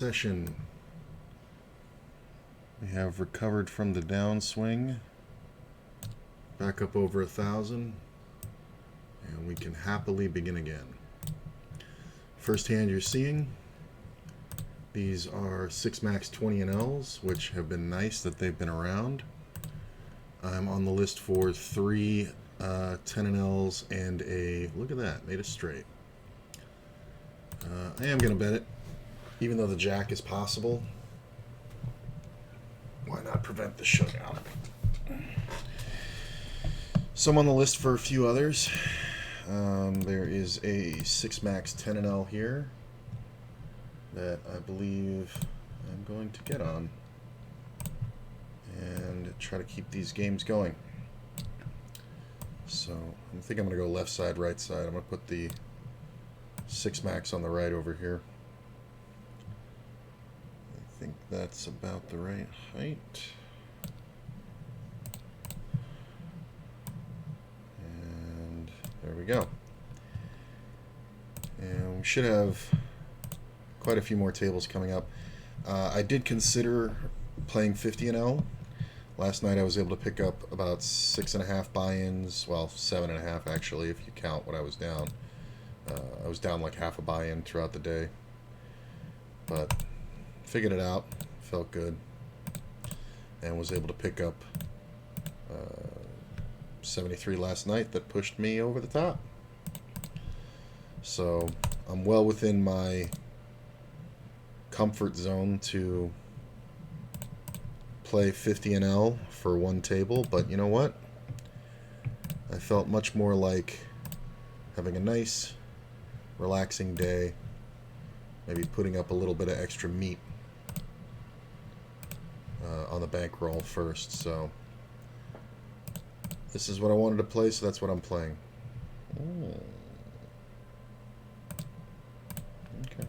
Session. We have recovered from the downswing, back up over 1,000, and we can happily begin again. First hand you're seeing, these are 6 max 20 and Ls, which have been nice that they've been around. I'm on the list for 3 10 and Ls and a, look at that, made a straight. I am going to bet it, even though the jack is possible. Why not prevent the showdown? So I'm on the list for a few others. There is a 6 max 10 and L here that I believe I'm going to get on and try to keep these games going. So I think I'm going to go left side, right side. I'm going to put the 6 max on the right over here. I think that's about the right height. And there we go. And we should have quite a few more tables coming up. I did consider playing 50 and L. Last night I was able to pick up about 6.5 buy-ins, well 7.5 actually if you count what I was down. I was down like half a buy-in throughout the day. But figured it out, felt good, and was able to pick up 73 last night that pushed me over the top. So I'm well within my comfort zone to play 50 and L for one table, but you know what? I felt much more like having a nice, relaxing day, maybe putting up a little bit of extra meat on the bankroll first. So this is what I wanted to play, so that's what I'm playing. Ooh. Okay.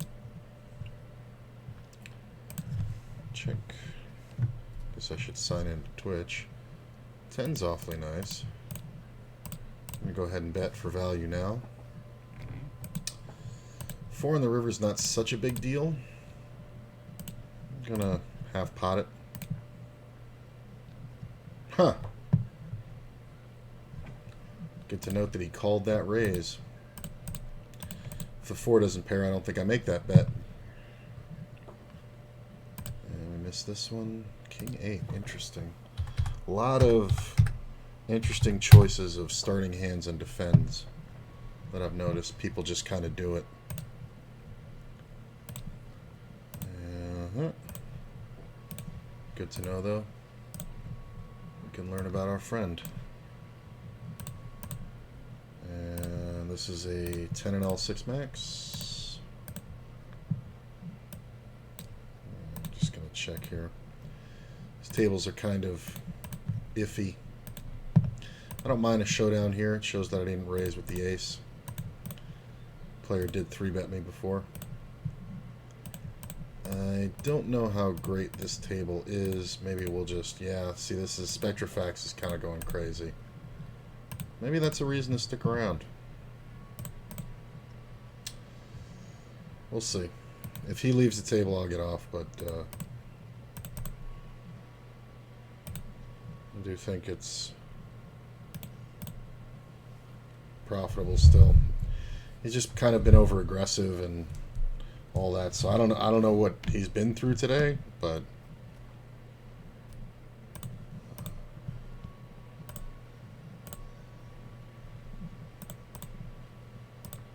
Check. Guess I should sign in to Twitch. 10's awfully nice. I'm gonna go ahead and bet for value now. 4 in the river's not such a big deal. I'm gonna half pot it. Huh. Good to note that he called that raise. If the 4 doesn't pair, I don't think I make that bet. And we missed this one. King 8. Interesting. A lot of interesting choices of starting hands and defends that I've noticed. People just kind of do it. Good to know, though. We can learn about our friend. And this is a 10 and L 6 max. I'm just going to check here. These tables are kind of iffy. I don't mind a showdown here. It shows that I didn't raise with the ace. Player did 3-bet me before. I don't know how great this table is. Maybe we'll just, yeah, see, this is Spectrafax is kind of going crazy. Maybe that's a reason to stick around. We'll see. If he leaves the table, I'll get off, but I do think it's profitable still. He's just kind of been over aggressive and all that, so I don't know what he's been through today, but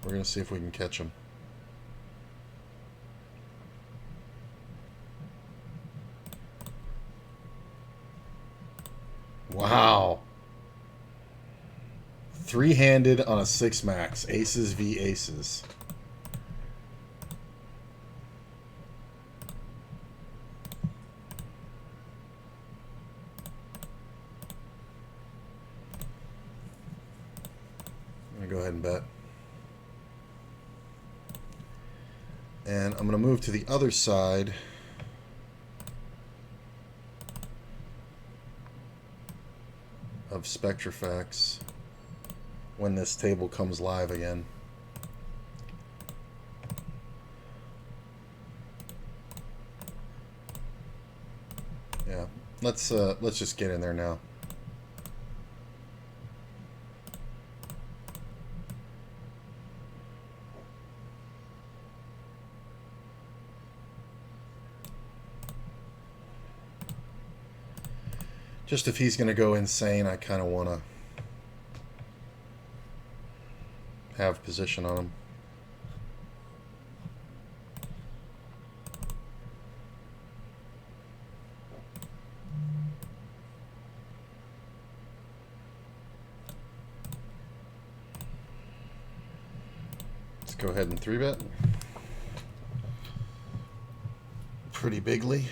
we're gonna see if we can catch him. Wow. 3-handed on a 6 max. Aces v aces. Go ahead and bet. And I'm going to move to the other side. Of Spectrafax when this table comes live again. Yeah, let's just get in there now. Just if he's going to go insane, I kind of want to have position on him. Let's go ahead and 3-bet. Pretty bigly.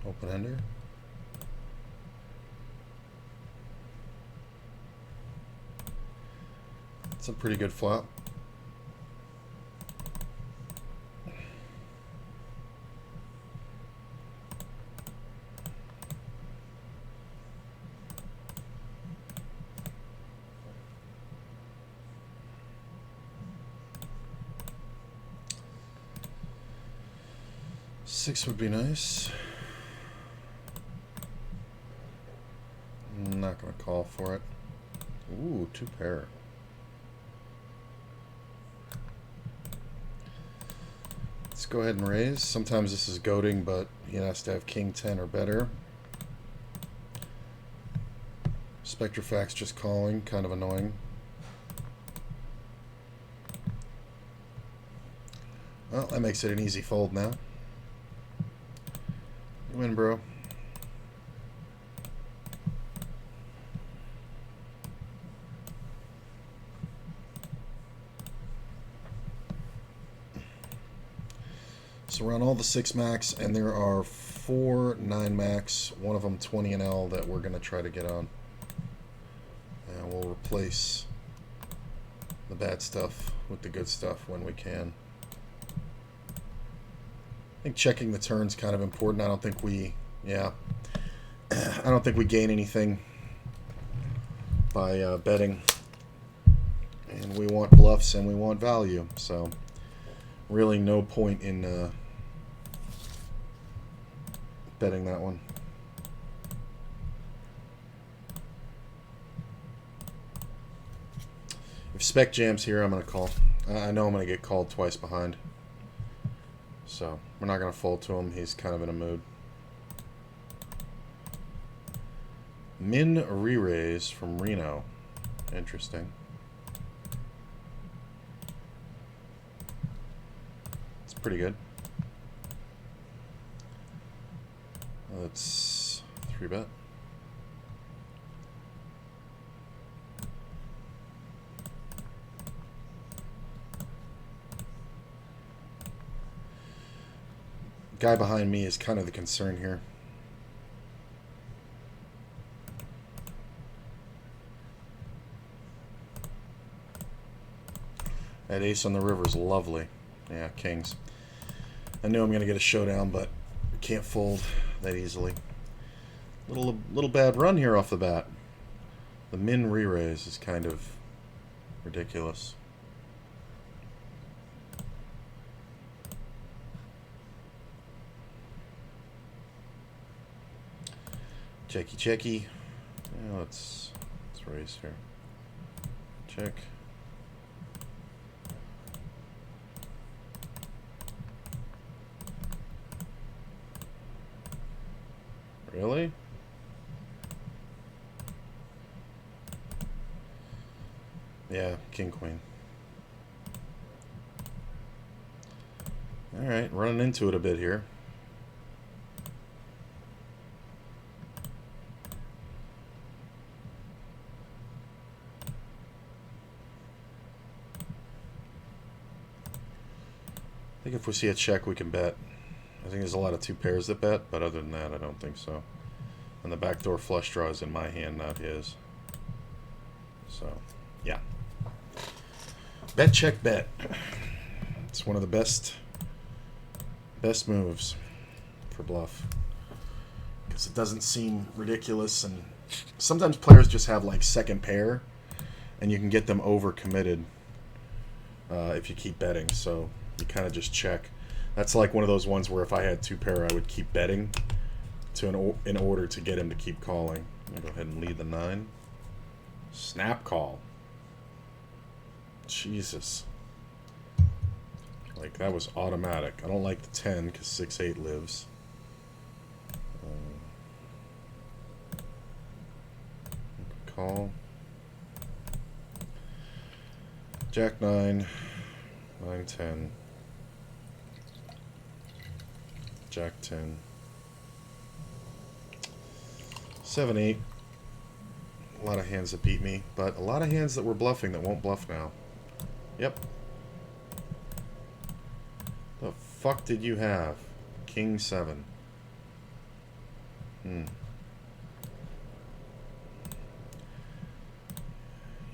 Open ender. It's a pretty good flop. Six would be nice. I'm not going to call for it. Ooh, 2 pair. Let's go ahead and raise. Sometimes this is goading, but he has to have king 10 or better. Spectrofact's just calling, kind of annoying. Well, that makes it an easy fold now. You win, bro. So we're on all the 6 max, and there are 4 9 max, one of them 20 and L that we're going to try to get on. And we'll replace the bad stuff with the good stuff when we can. I think checking the turn's kind of important. I don't think we, I don't think we gain anything by betting. And we want bluffs and we want value, so really no point in betting that one. If spec jams here, I'm going to call. I know I'm going to get called twice behind. So we're not going to fold to him. He's kind of in a mood. Min re-raise from Reno. Interesting. It's pretty good. Let's 3-bet. Guy behind me is kind of the concern here. That ace on the river is lovely. Yeah, kings. I knew I'm going to get a showdown, but can't fold that easily. Little bad run here off the bat. The min re-raise is kind of ridiculous. Checky. Yeah, let's raise here. Check. Really? Yeah, king queen. All right, running into it a bit here. I think if we see a check, we can bet. I think there's a lot of 2 pairs that bet, but other than that, I don't think so. And the backdoor flush draw is in my hand, not his. So, yeah. Bet, check, bet. It's one of the best moves for bluff. Because it doesn't seem ridiculous, and sometimes players just have like second pair, and you can get them over committed if you keep betting. So you kind of just check. That's like one of those ones where if I had 2 pair, I would keep betting in order to get him to keep calling. I'm gonna go ahead and lead the 9. Snap call. Jesus. Like, that was automatic. I don't like the 10 because 6-8 lives. Call. Jack 9. 9, 10. Jack 10. 7, 8. A lot of hands that beat me, but a lot of hands that were bluffing that won't bluff now. Yep. The fuck did you have? King 7. You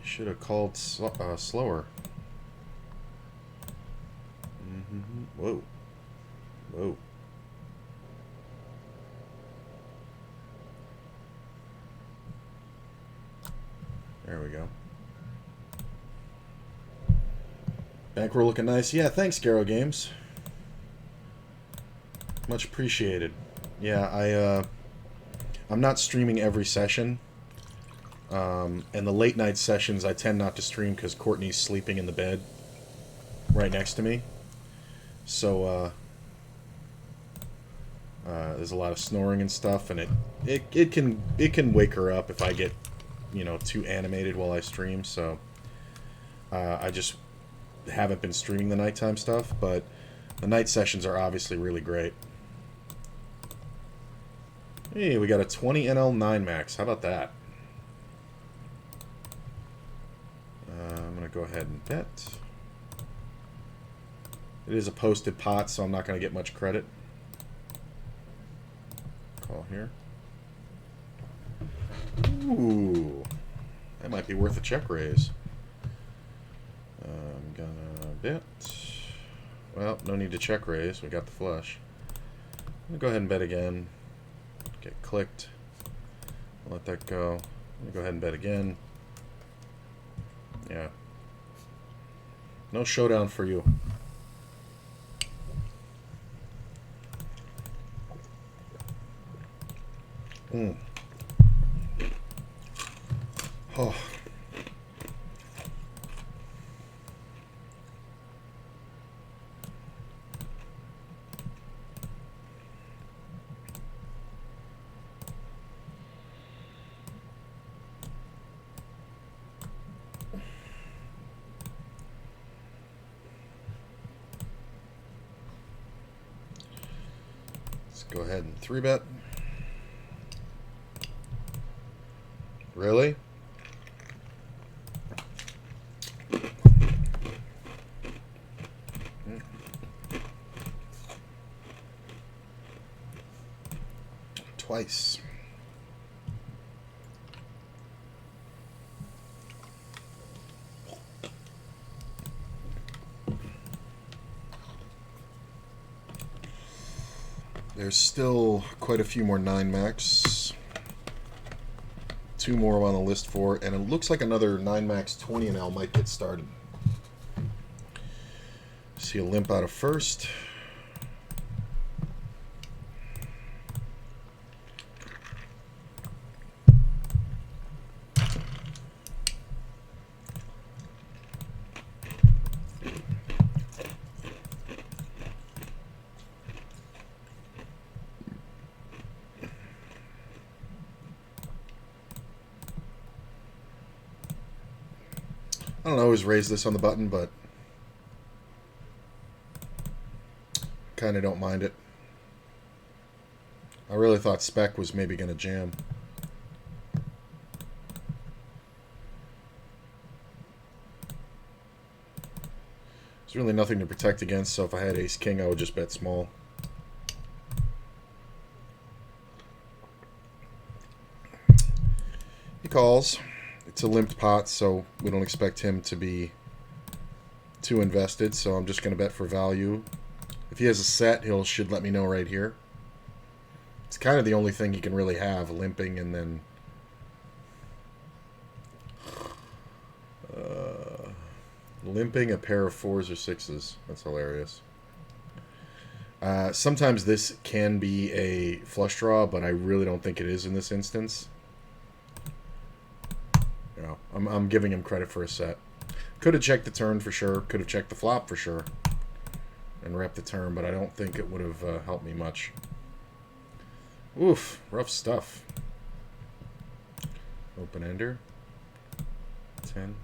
should have called slower. Whoa. Whoa. There we go. Bankroll looking nice. Yeah, thanks, Garo Games. Much appreciated. Yeah, I'm not streaming every session. And the late night sessions I tend not to stream because Courtney's sleeping in the bed right next to me. So there's a lot of snoring and stuff, and it can wake her up if I get, you know, too animated while I stream. So I just haven't been streaming the nighttime stuff, but the night sessions are obviously really great. Hey, we got a 20 NL 9 max. How about that? I'm going to go ahead and bet. It is a posted pot, so I'm not going to get much credit. Call here. Ooh. That might be worth a check raise. I'm gonna bet. Well, no need to check raise. We got the flush. I'm gonna go ahead and bet again. Get clicked. I'll let that go. I'm gonna go ahead and bet again. Yeah. No showdown for you. Oh. Let's go ahead and 3-bet. Really? Twice. There's still quite a few more 9 max. 2 more on the list for, and it looks like another 9 max 20 NL might get started. See a limp out of first. I don't always raise this on the button, but kind of don't mind it. I really thought Spec was maybe going to jam. There's really nothing to protect against, so if I had Ace-King, I would just bet small. He calls. It's a limped pot, so we don't expect him to be too invested, so I'm just going to bet for value. If he has a set, should let me know right here. It's kind of the only thing he can really have, limping, and then Limping a pair of 4s or 6s. That's hilarious. Sometimes this can be a flush draw, but I really don't think it is in this instance. You know, I'm giving him credit for a set. Could have checked the turn for sure. Could have checked the flop for sure. And rep the turn, but I don't think it would have helped me much. Oof, rough stuff. Open ender. 10.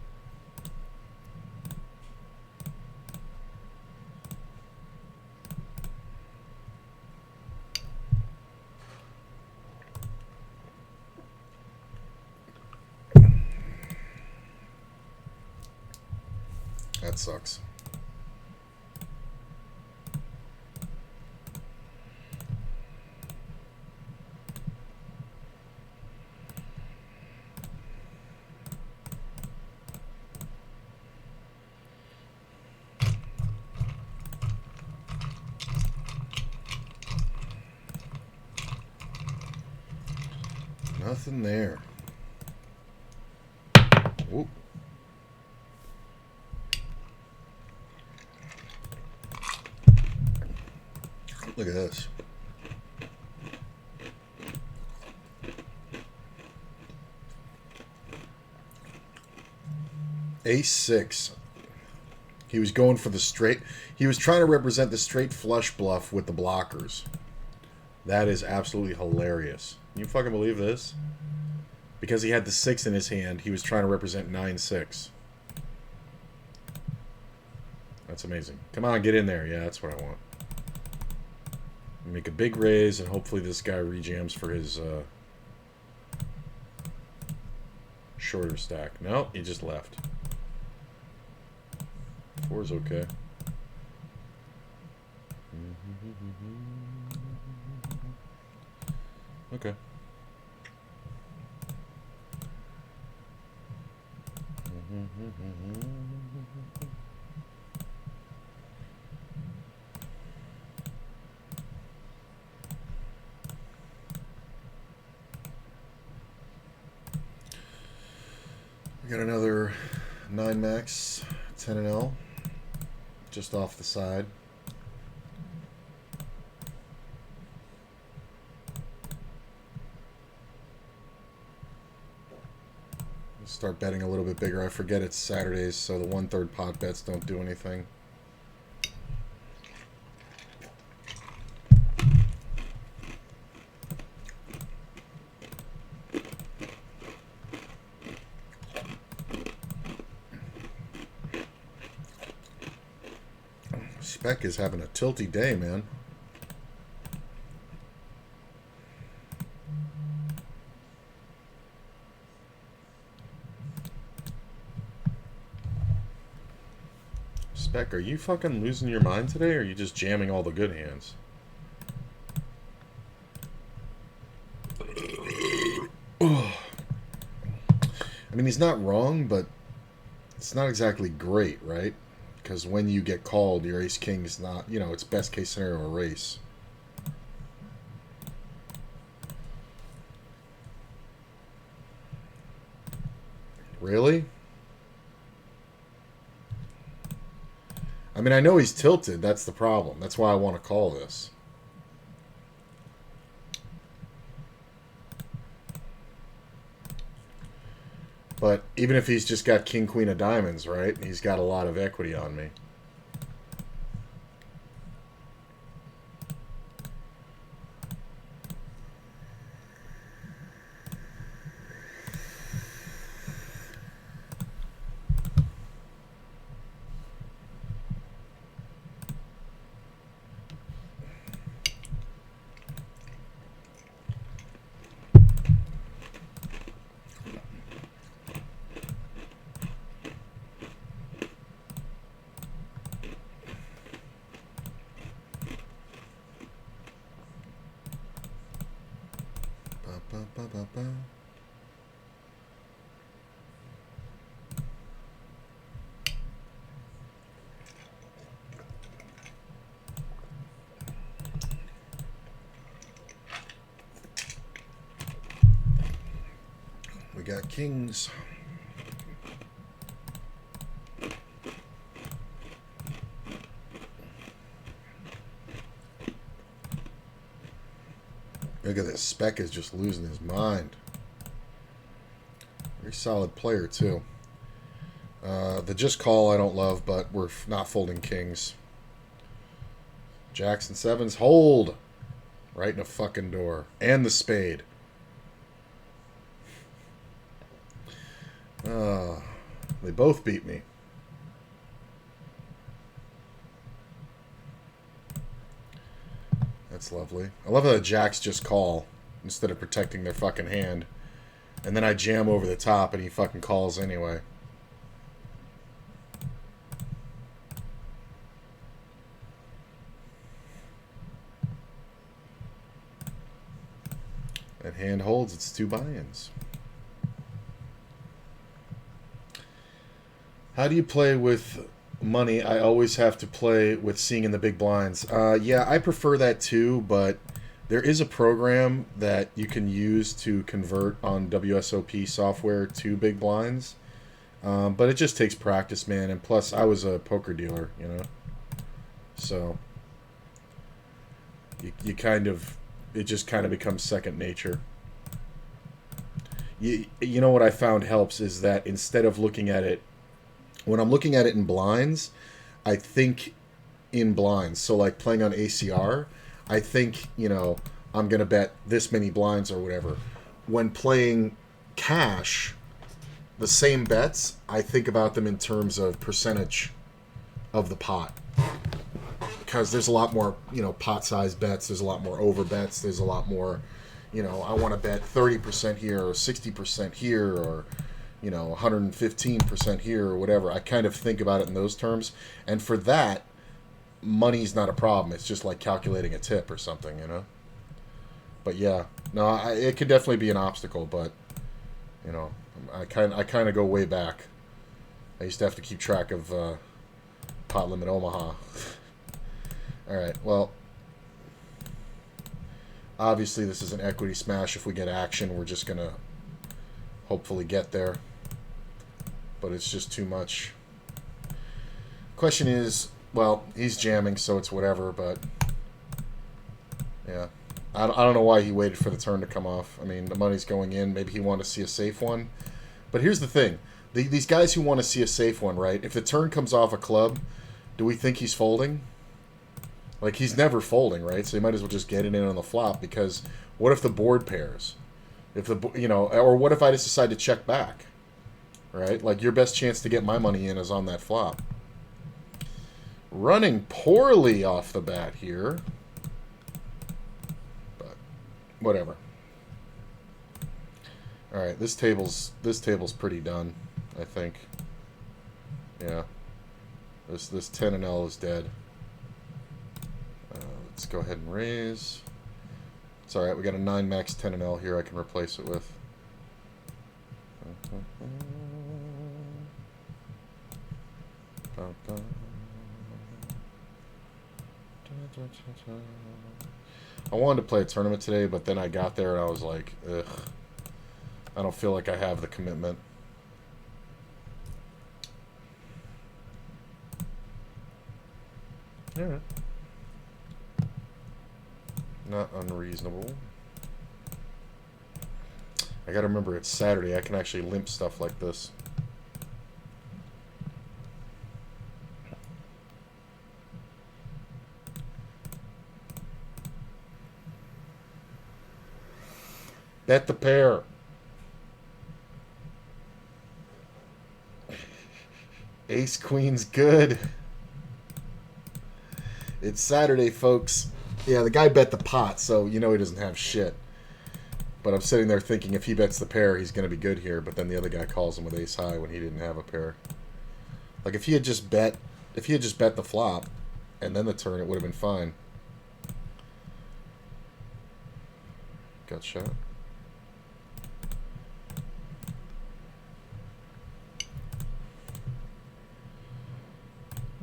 That sucks. Nothing there. Ooh. Look at this. Ace-6. He was going for the straight. He was trying to represent the straight flush bluff with the blockers. That is absolutely hilarious. Can you fucking believe this? Because he had the 6 in his hand, he was trying to represent 9-6. That's amazing. Come on, get in there. Yeah, that's what I want. Make a big raise, and hopefully this guy rejams for his shorter stack. No, he just left. 4's okay. Okay. We got another 9 max, 10 and L, just off the side. Start betting a little bit bigger. I forget it's Saturdays, so the 1/3 pot bets don't do anything. Spec is having a tilty day, man. Spec, are you fucking losing your mind today, or are you just jamming all the good hands? I mean, he's not wrong, but it's not exactly great, right? Because when you get called, your ace-king is not, you know, it's best case scenario a race. Really? I mean, I know he's tilted. That's the problem. That's why I want to call this. But even if he's just got king, queen of diamonds, right? He's got a lot of equity on me. We got kings. Look at this. Spec is just losing his mind. Very solid player, too. The just call I don't love, but we're not folding kings. Jacks and sevens. Hold! Right in the fucking door. And the spade. They both beat me. That's lovely. I love how the jacks just call instead of protecting their fucking hand. And then I jam over the top and he fucking calls anyway. That hand holds. It's 2 buy-ins. How do you play with money? I always have to play with seeing in the big blinds. Yeah, I prefer that too, but there is a program that you can use to convert on WSOP software to big blinds. But it just takes practice, man. And plus, I was a poker dealer, you know. So, you kind of... It just kind of becomes second nature. You know what I found helps is that instead of looking at it... When I'm looking at it in blinds, I think in blinds. So, like, playing on ACR, I think, you know, I'm going to bet this many blinds or whatever. When playing cash, the same bets, I think about them in terms of percentage of the pot. Because there's a lot more, you know, pot-sized bets. There's a lot more over bets. There's a lot more, you know, I want to bet 30% here or 60% here or, you know, 115% here or whatever. I kind of think about it in those terms. And for that, money's not a problem. It's just like calculating a tip or something, you know? But yeah, no, it could definitely be an obstacle, but, you know, I kind of go way back. I used to have to keep track of Pot Limit Omaha. Alright, well, obviously this is an equity smash. If we get action, we're just going to hopefully get there. But it's just too much. Question is, well, he's jamming, so it's whatever, but yeah. I don't know why he waited for the turn to come off. I mean, the money's going in. Maybe he wanted to see a safe one. But here's the thing. These guys who want to see a safe one, right? If the turn comes off a club, do we think he's folding? Like, he's never folding, right? So you might as well just get it in on the flop, because what if the board pairs? If the, you know, or what if I just decide to check back? Right? Like, your best chance to get my money in is on that flop. Running poorly off the bat here. But whatever. Alright, this table's pretty done, I think. Yeah. This 10 and L is dead. Let's go ahead and raise. It's alright, we got a 9 max 10 and L here I can replace it with. I wanted to play a tournament today, but then I got there and I was like, ugh. I don't feel like I have the commitment. Alright. Not unreasonable. I gotta remember it's Saturday. I can actually limp stuff like this. Bet the pair. Ace Queen's good. It's Saturday, folks. Yeah, the guy bet the pot, so you know he doesn't have shit. But I'm sitting there thinking if he bets the pair, he's going to be good here. But then the other guy calls him with ace high when he didn't have a pair. Like if he had just bet the flop and then the turn, it would have been fine. Gut shot.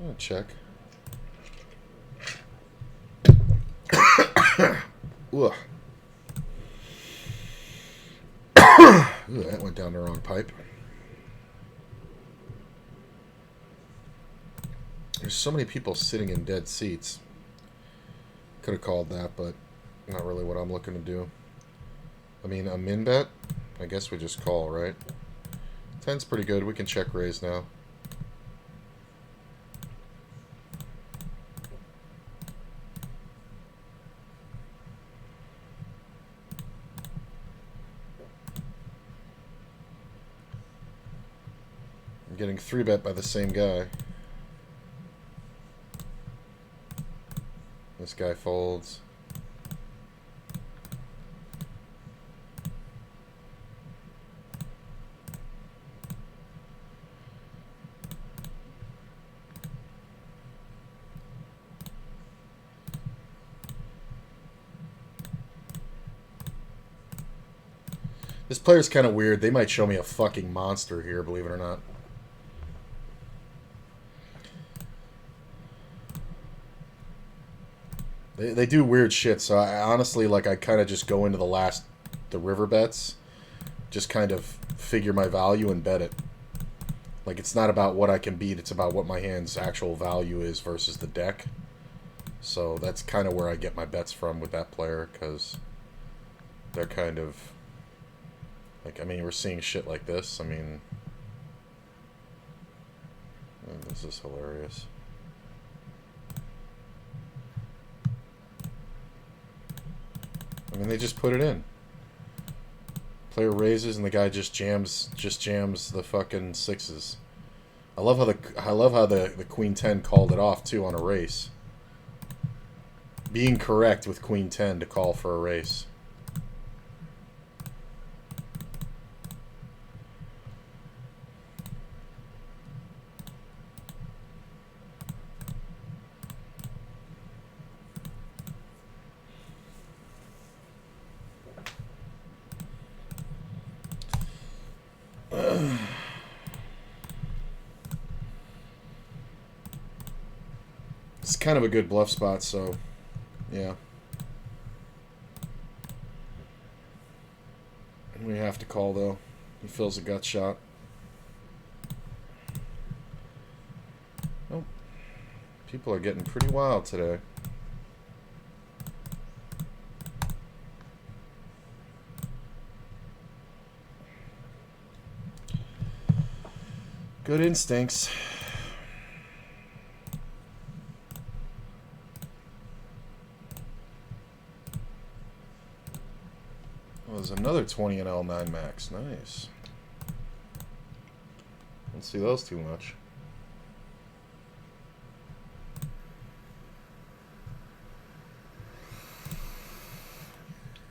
Oh, check. Ugh. Ooh, that went down the wrong pipe. There's so many people sitting in dead seats. Could have called that, but not really what I'm looking to do. I mean, a min bet? I guess we just call, right? 10's pretty good. We can check raise now. I'm getting 3-bet by the same guy. This guy folds. This player's kind of weird. They might show me a fucking monster here, believe it or not. They do weird shit, so I honestly, like, I kind of just go into the river bets, just kind of figure my value and bet it. Like, it's not about what I can beat, it's about what my hand's actual value is versus the deck. So that's kind of where I get my bets from with that player, because they're kind of, like, I mean, we're seeing shit like this. I mean, this is hilarious. I mean, they just put it in. Player raises and the guy just jams the fucking sixes. I love how the queen 10 called it off too on a race. Being correct with queen 10 to call for a race. It's kind of a good bluff spot, so yeah. We have to call though. He feels a gut shot. Nope. People are getting pretty wild today. Good instincts. Well, there's another 20 and L9 max. Nice. Don't see those too much.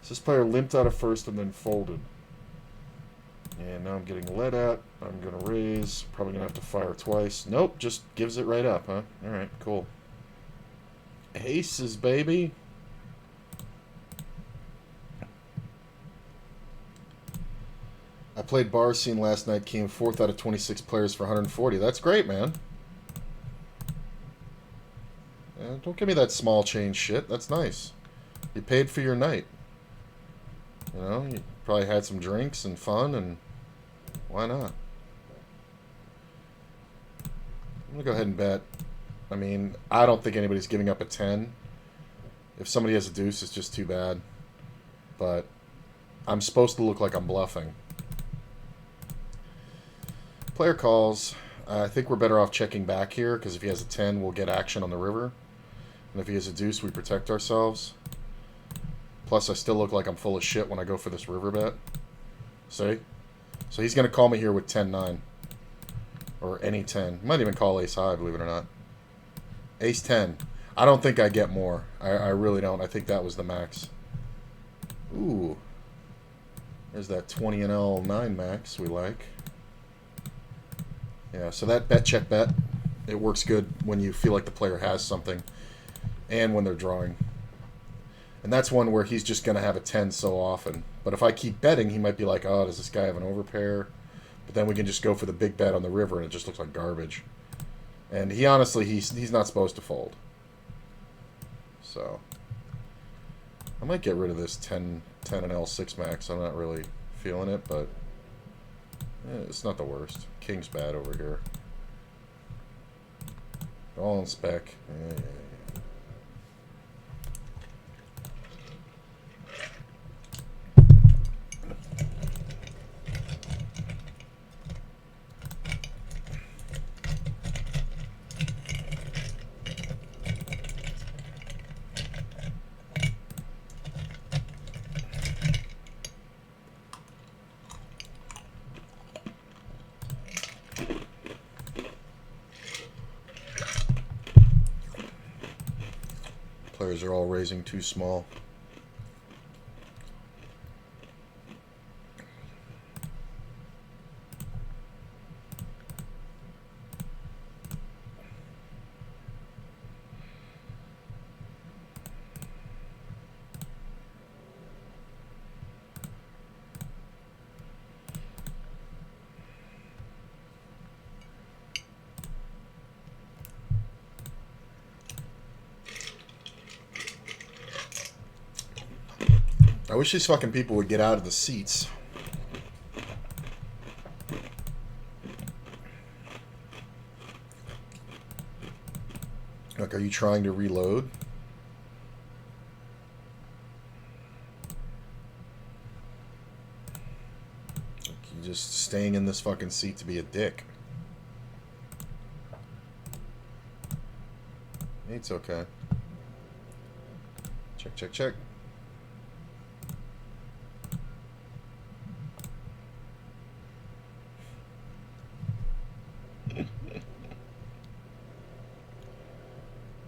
So this player limped out of first and then folded. And now I'm getting led at. I'm going to raise. Probably going to have to fire twice. Nope, just gives it right up, huh? Alright, cool. Aces, baby. I played bar scene last night. Came 4th out of 26 players for 140. That's great, man. Don't give me that small change shit. That's nice. You paid for your night. You know, you probably had some drinks and fun, and why not? I'm going to go ahead and bet. I mean, I don't think anybody's giving up a 10. If somebody has a deuce, it's just too bad. But I'm supposed to look like I'm bluffing. Player calls. I think we're better off checking back here, because if he has a 10, we'll get action on the river. And if he has a deuce, we protect ourselves. Plus, I still look like I'm full of shit when I go for this river bet. See? So he's going to call me here with 10-9. Or any 10. He might even call ace high, believe it or not. Ace 10. I don't think I get more. I really don't. I think that was the max. Ooh. There's that 20 and L9 max we like. Yeah, so that bet check bet, it works good when you feel like the player has something. And when they're drawing. And that's one where he's just going to have a 10 so often. But if I keep betting, he might be like, oh, does this guy have an overpair? But then we can just go for the big bet on the river, and it just looks like garbage. And he honestly, he's not supposed to fold. So I might get rid of this 10 and L6 max. I'm not really feeling it, but it's not the worst. King's bad over here. All in spec. Yeah. Players are all raising too small. I wish these fucking people would get out of the seats. Like, are you trying to reload? Like, you just staying in this fucking seat to be a dick. It's okay. Check, check, check.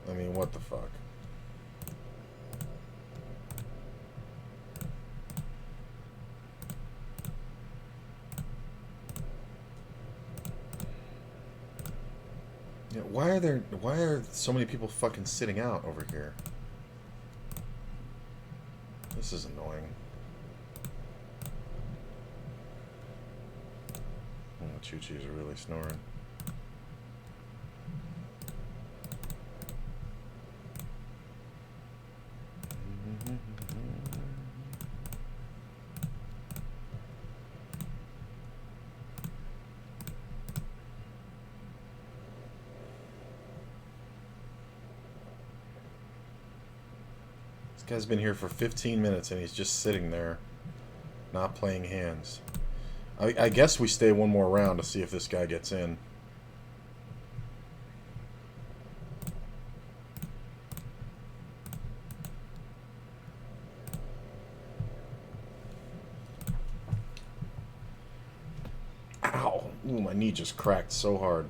I mean, what the fuck? Yeah, why are so many people fucking sitting out over here? This is annoying. Oh, Choo-Choo's are really snoring. This guy's been here for 15 minutes and he's just sitting there, not playing hands. I guess we stay one more round to see if this guy gets in. Ow! Ooh, my knee just cracked so hard.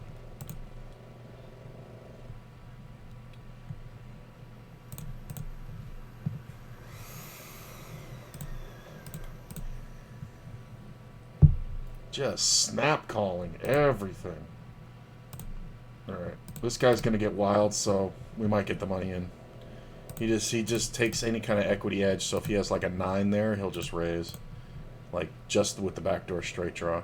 Just snap calling everything. Alright. This guy's gonna get wild, so we might get the money in. He just takes any kind of equity edge, so if he has like a 9 there, he'll just raise. Like, just with the backdoor straight draw.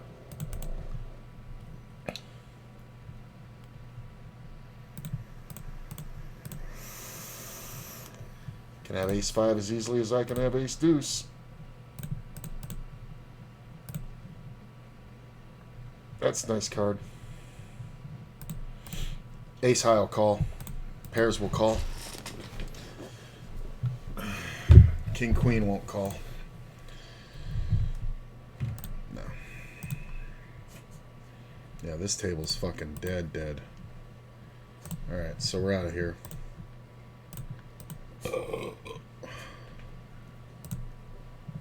Can have ace-5 as easily as I can have ace-deuce. That's a nice card. Ace-high will call. Pairs will call. King-queen won't call. No. Yeah, this table's fucking dead. Alright, so we're out of here.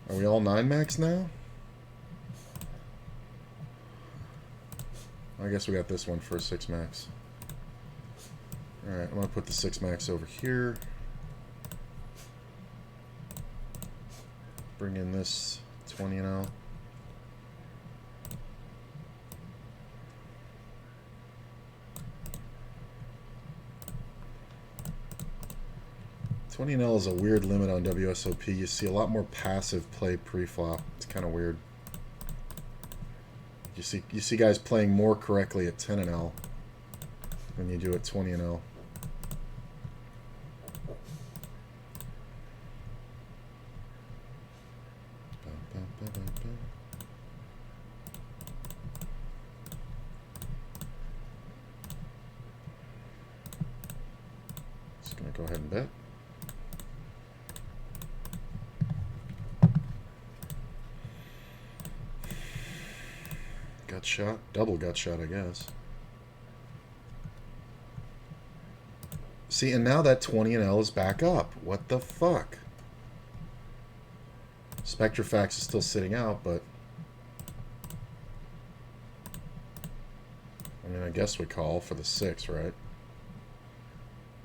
Are we all 9 max now? I guess we got this one for 6 max. Alright, I'm going to put the 6 max over here. Bring in this 20 and L. $20 and L is a weird limit on WSOP. You see a lot more passive play pre-flop. It's kind of weird. You see guys playing more correctly at 10 and L than you do at 20 and L. Just gonna go ahead and bet. Gut shot, double gut shot, I guess. See, and now that 20 and L is back up. What the fuck? Spectrafax is still sitting out, but I mean, I guess we call for the 6, right?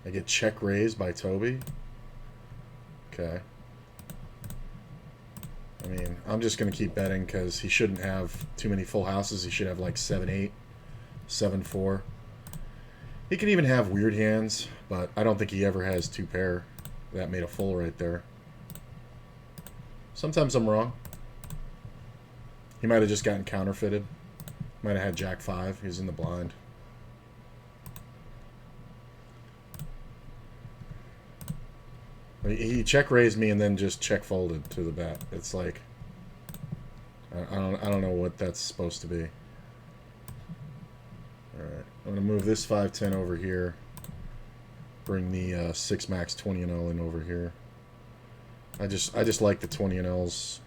I get check raised by Toby. Okay. I mean, I'm just going to keep betting because he shouldn't have too many full houses. He should have like 7-8, 7-4. He can even have weird hands, but I don't think he ever has two pair. That made a full right there. Sometimes I'm wrong. He might have just gotten counterfeited. Might have had Jack 5. He was in the blind. He check raised me and then just check folded to the bet. It's like I don't know what that's supposed to be. All right, I'm gonna move this 5-10 over here. Bring the 6 max 20 and L in over here. I just like the 20 and Ls.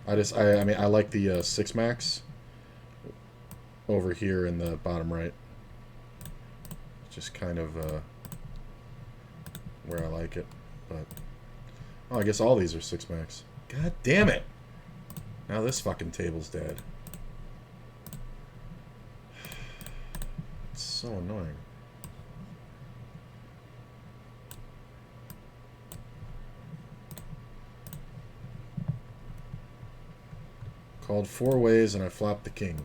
I mean I like the 6 max over here in the bottom right. Just kind of where I like it. But oh, I guess all these are 6 max. God damn it! Now this fucking table's dead. It's so annoying. Called 4 ways and I flopped the king.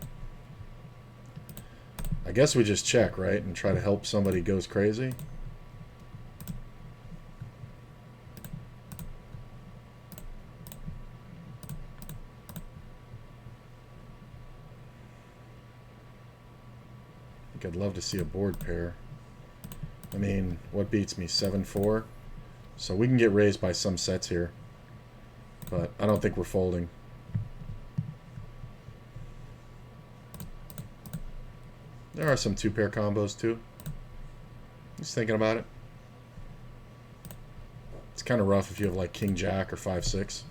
I guess we just check, right? And try to help somebody goes crazy. I'd love to see a board pair. I mean, what beats me? 7-4? So we can get raised by some sets here. But I don't think we're folding. There are some 2-pair combos too. Just thinking about it. It's kind of rough if you have like King Jack or 5-6.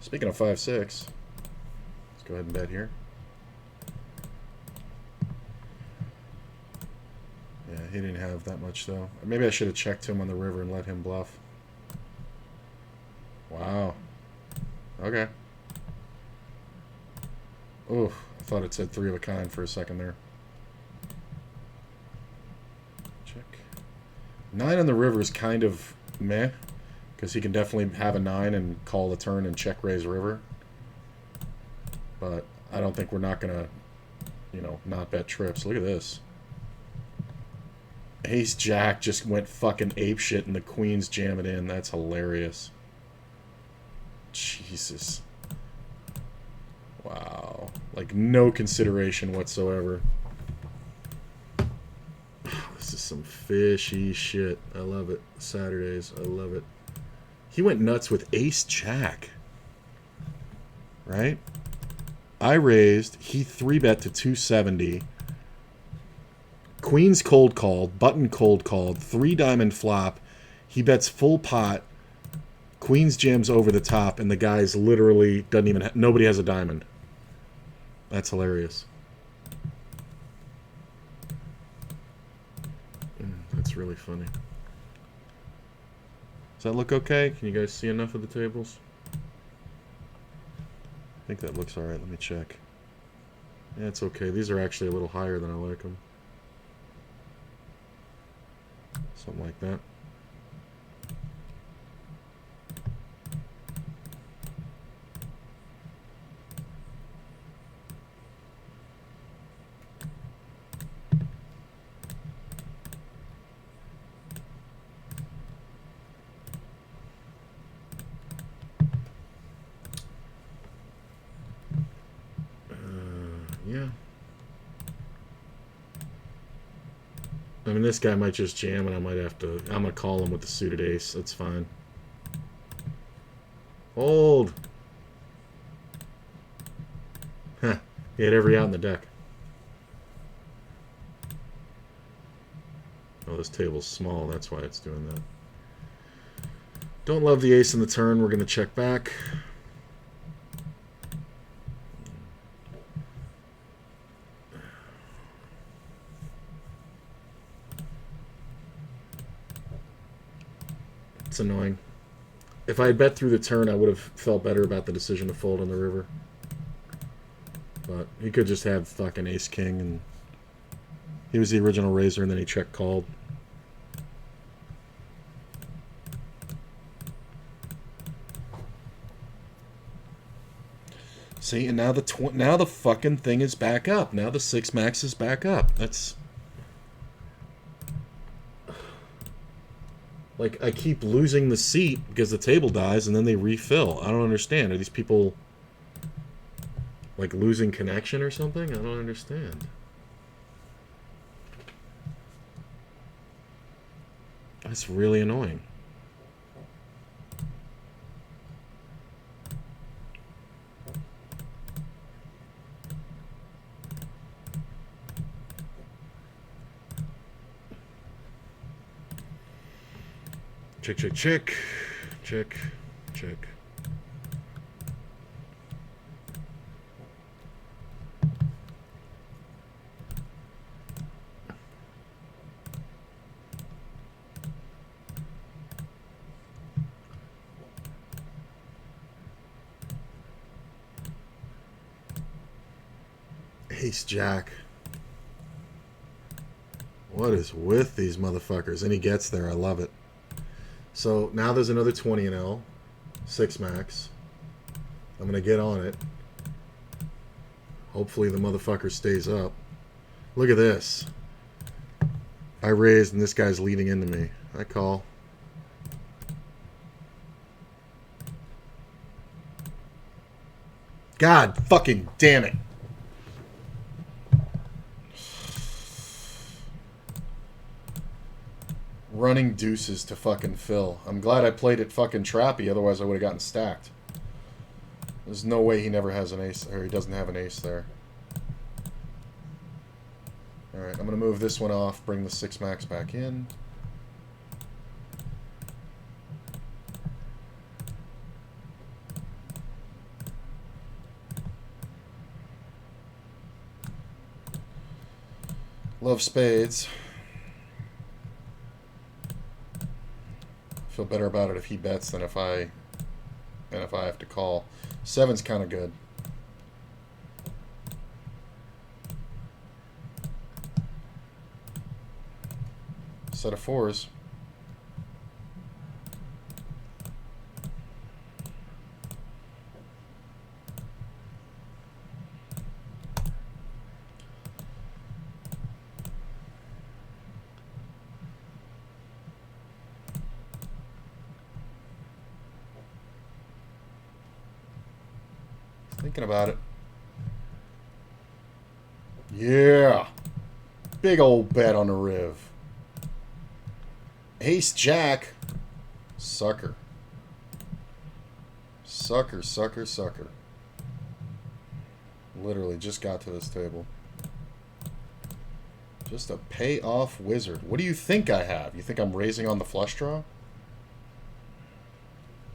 Speaking of 5-6, let's go ahead and bet here. Yeah, he didn't have that much though. Maybe I should have checked him on the river and let him bluff. Wow. Okay. Ooh, I thought it said 3 of a kind for a second there. Check. 9 on the river is kind of meh, because he can definitely have a 9 and call the turn and check raise river. But I don't think we're not gonna, you know, not bet trips. Look at this. Ace Jack just went fucking apeshit and the queen's jamming in. That's hilarious. Jesus. Wow. Like, no consideration whatsoever. This is some fishy shit. I love it. Saturdays. I love it. He went nuts with Ace Jack. Right? I raised. He 3-bet to 270. Queen's cold called. Button cold called. 3 diamond flop. He bets full pot. Queen's jams over the top, and the guy's literally doesn't even. Nobody has a diamond. That's hilarious. That's really funny. Does that look okay? Can you guys see enough of the tables? I think that looks alright. Let me check. Yeah, it's okay. These are actually a little higher than I like them. Something like that. Yeah. I mean, this guy might just jam, and I might have to. I'm gonna call him with the suited ace. That's fine. Hold. Huh. He had every out in the deck. Oh, this table's small. That's why it's doing that. Don't love the ace in the turn. We're gonna check back. It's annoying. If I had bet through the turn, I would have felt better about the decision to fold on the river. But he could just have fucking ace king, and he was the original raiser, and then he check called. See, and now the fucking thing is back up. Now the 6 max is back up. That's like I keep losing the seat because the table dies and then they refill. I don't understand. Are these people like losing connection or something? I don't understand. That's really annoying. Check, check, check. Check, check. Ace Jack. What is with these motherfuckers? And he gets there. I love it. So now there's another 20 in L. 6 max. I'm going to get on it. Hopefully the motherfucker stays up. Look at this. I raised and this guy's leading into me. I call. God fucking damn it. Running deuces to fucking fill. I'm glad I played it fucking trappy, otherwise I would have gotten stacked. There's no way he never has an ace, or he doesn't have an ace there. Alright, I'm going to move this one off, bring the 6 max back in. Love spades. Feel better about it if he bets than if I have to call. 7's kind of good. Set of 4s. Thinking about it. Yeah. Big old bet on the Riv. Ace Jack. Sucker. Sucker, sucker, sucker. Literally just got to this table. Just a payoff wizard. What do you think I have? You think I'm raising on the flush draw?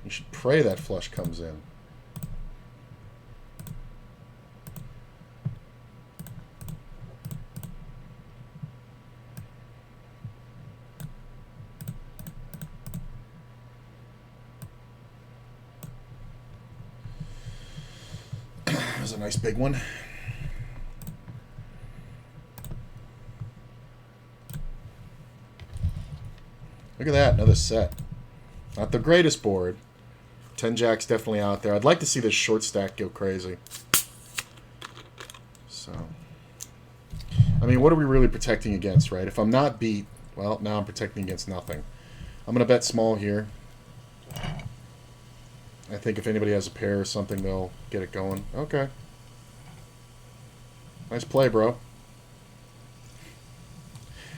You should pray that flush comes in. A nice big one. Look at that, another set. Not the greatest board. 10 jacks definitely out there. I'd like to see this short stack go crazy. So, I mean, what are we really protecting against, right? If I'm not beat, well, now I'm protecting against nothing. I'm going to bet small here. I think if anybody has a pair or something, they'll get it going. Okay. Nice play, bro.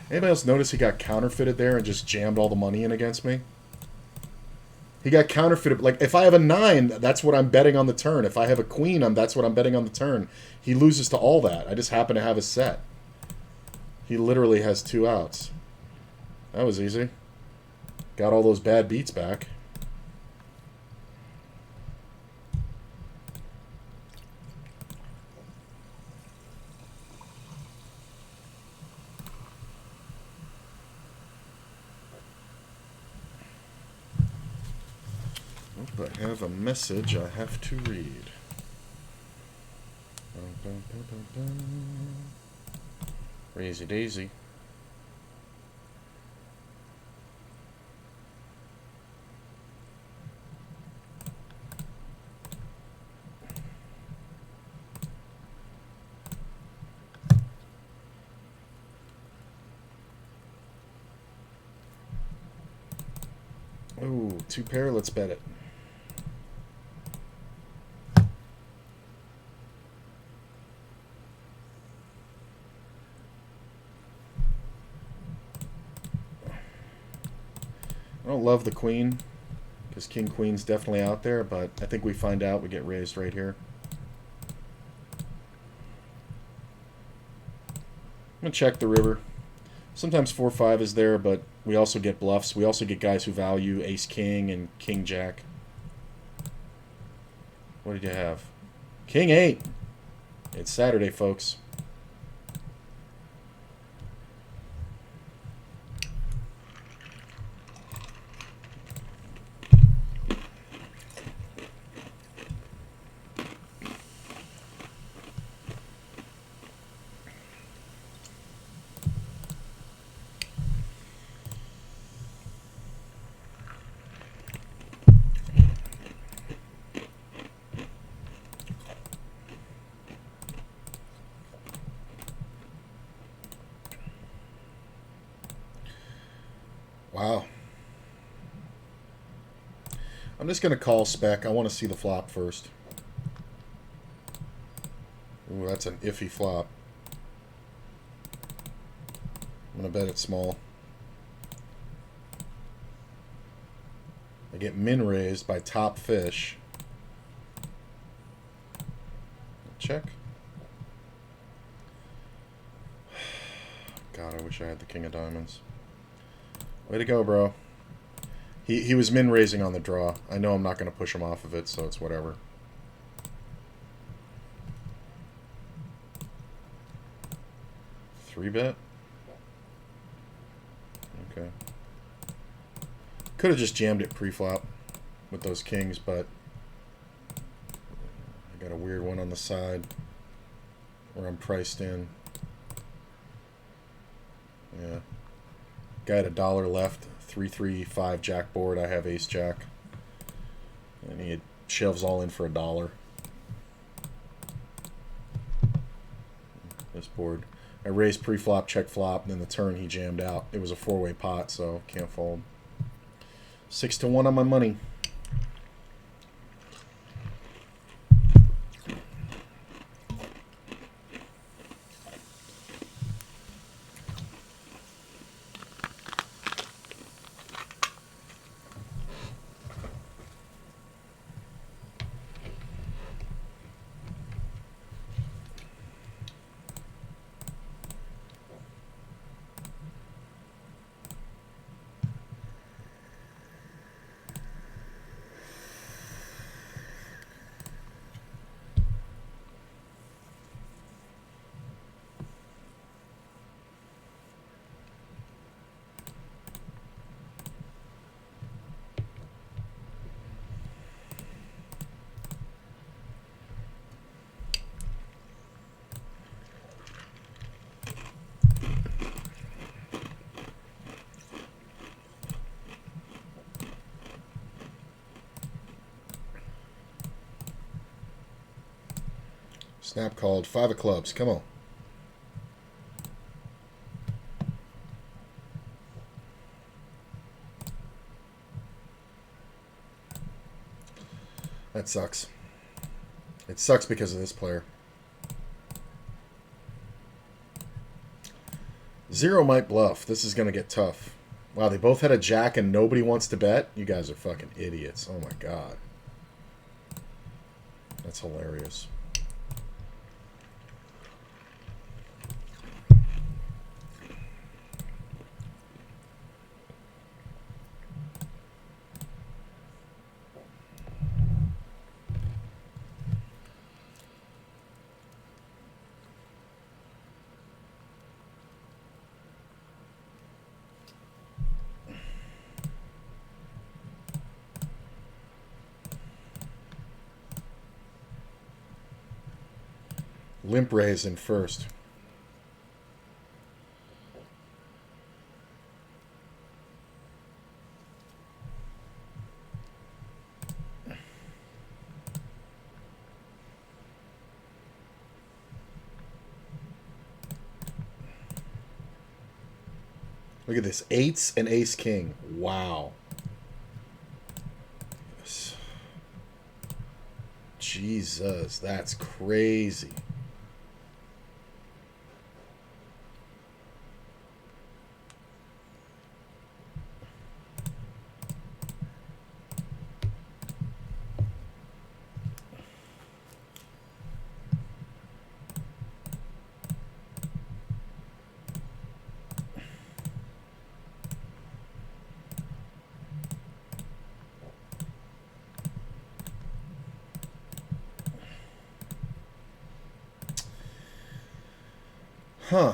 Anybody else notice he got counterfeited there and just jammed all the money in against me? He got counterfeited. Like, if I have a 9, that's what I'm betting on the turn. If I have a queen, that's what I'm betting on the turn. He loses to all that. I just happen to have a set. He literally has 2 outs. That was easy. Got all those bad beats back. I have a message I have to read. Crazy daisy. Ooh, 2 pair. Let's bet it. I don't love the queen, because king queen's definitely out there, but I think we find out we get raised right here. I'm going to check the river. Sometimes 4-5 is there, but we also get bluffs. We also get guys who value ace-king and king-jack. What did you have? King-8. It's Saturday, folks. Wow. I'm just going to call spec. I want to see the flop first. Ooh, that's an iffy flop. I'm going to bet it small. I get min raised by top fish. Check. God, I wish I had the king of diamonds. Way to go, bro. He was min raising on the draw. I know I'm not going to push him off of it, so it's whatever. Three bet? Okay. Could have just jammed it pre-flop with those kings, but I got a weird one on the side where I'm priced in. Yeah. Guy had $1 left. 3-3-5 jack board. I have ace jack. And he shoves all in for $1. This board. I raised pre-flop, check flop, and then the turn he jammed out. It was a 4-way pot, so can't fold. 6-1 on my money. Snap called. 5 of clubs. Come on. That sucks. It sucks because of this player. 0 might bluff. This is going to get tough. Wow, they both had a jack and nobody wants to bet? You guys are fucking idiots. Oh my god. That's hilarious. Limp raise in first. Look at this. 8s and ace king. Wow. Jesus, that's crazy. Huh.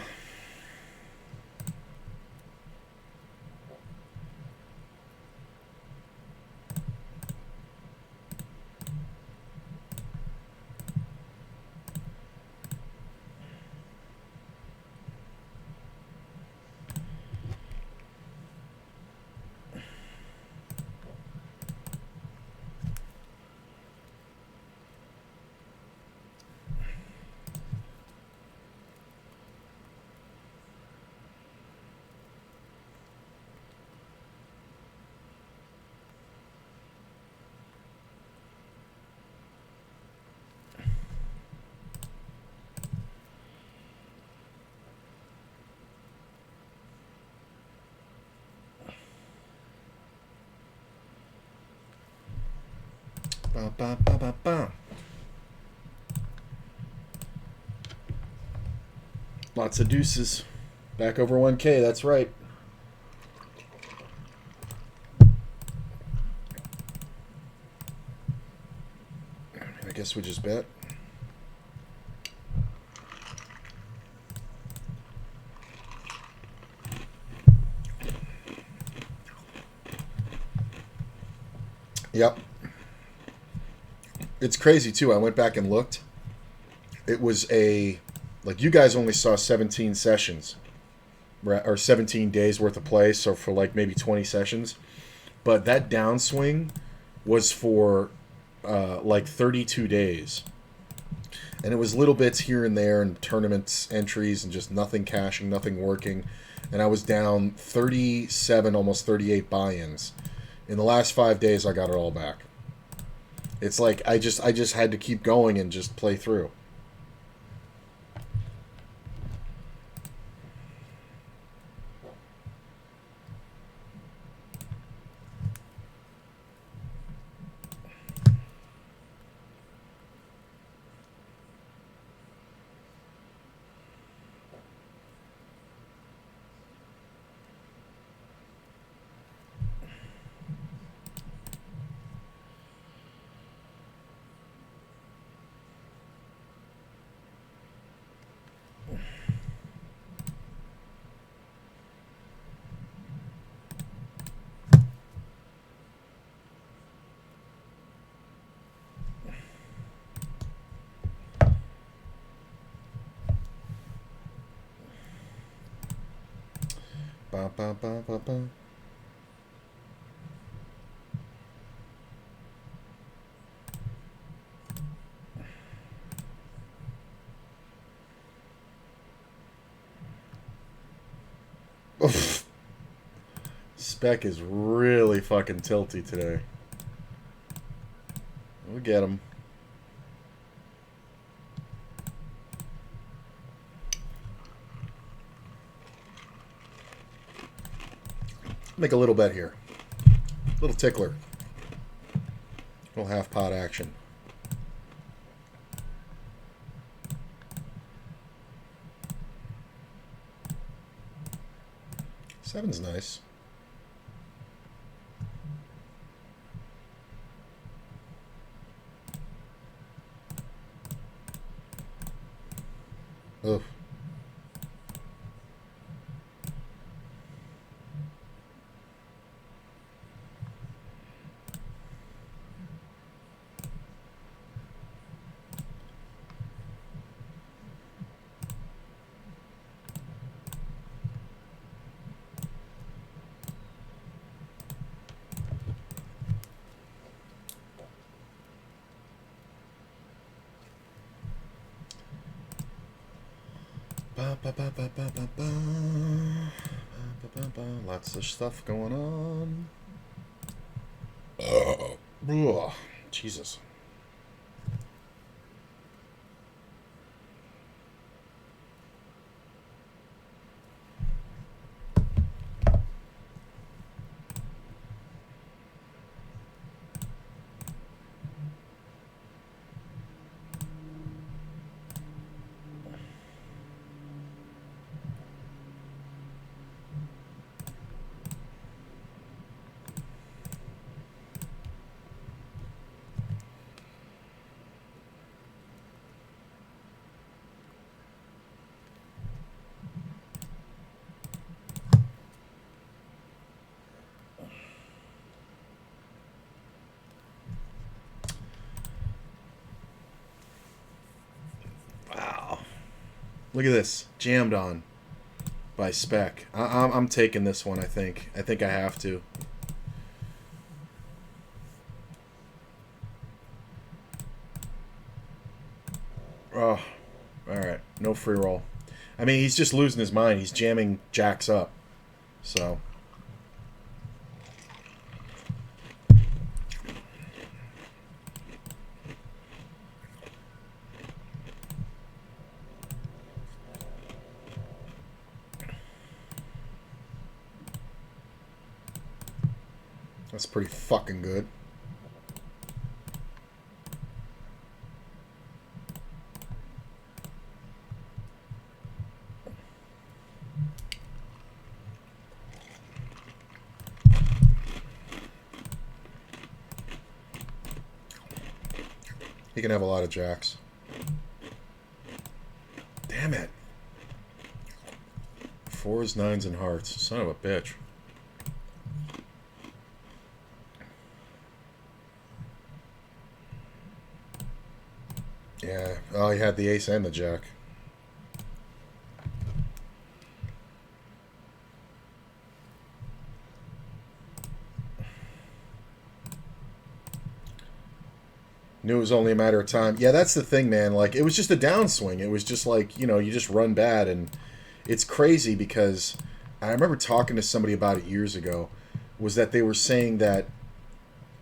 Ba, ba, ba, ba, ba. Lots of deuces. Back over 1K, that's right. I guess we just bet. Yep. It's crazy, too. I went back and looked. It was like, you guys only saw 17 sessions, or 17 days worth of play, so for like maybe 20 sessions. But that downswing was for like 32 days. And it was little bits here and there and tournaments entries and just nothing cashing, nothing working. And I was down 37, almost 38 buy-ins. In the last 5 days, I got it all back. It's like I just had to keep going and just play through. Ba, ba, ba, ba, ba. Oof. Spec is really fucking tilty today. We'll get him. Make a little bet here. Little tickler. Little half pot action. Seven's nice. Ugh. Ba, ba, ba, ba, ba, ba, ba. Ba, ba, ba. Lots of stuff going on. Ugh. Jesus. Look at this. Jammed on by spec. I'm taking this one, I think. I think I have to. Oh, alright. No free roll. I mean, he's just losing his mind. He's jamming jacks up. So... That's pretty fucking good. He can have a lot of jacks. Damn it. Fours, nines, and hearts. Son of a bitch. Yeah. Oh, he had the ace and the jack. Knew it was only a matter of time. Yeah, that's the thing, man. Like, it was just a downswing. It was just like, you know, you just run bad. And it's crazy because I remember talking to somebody about it years ago, was that they were saying that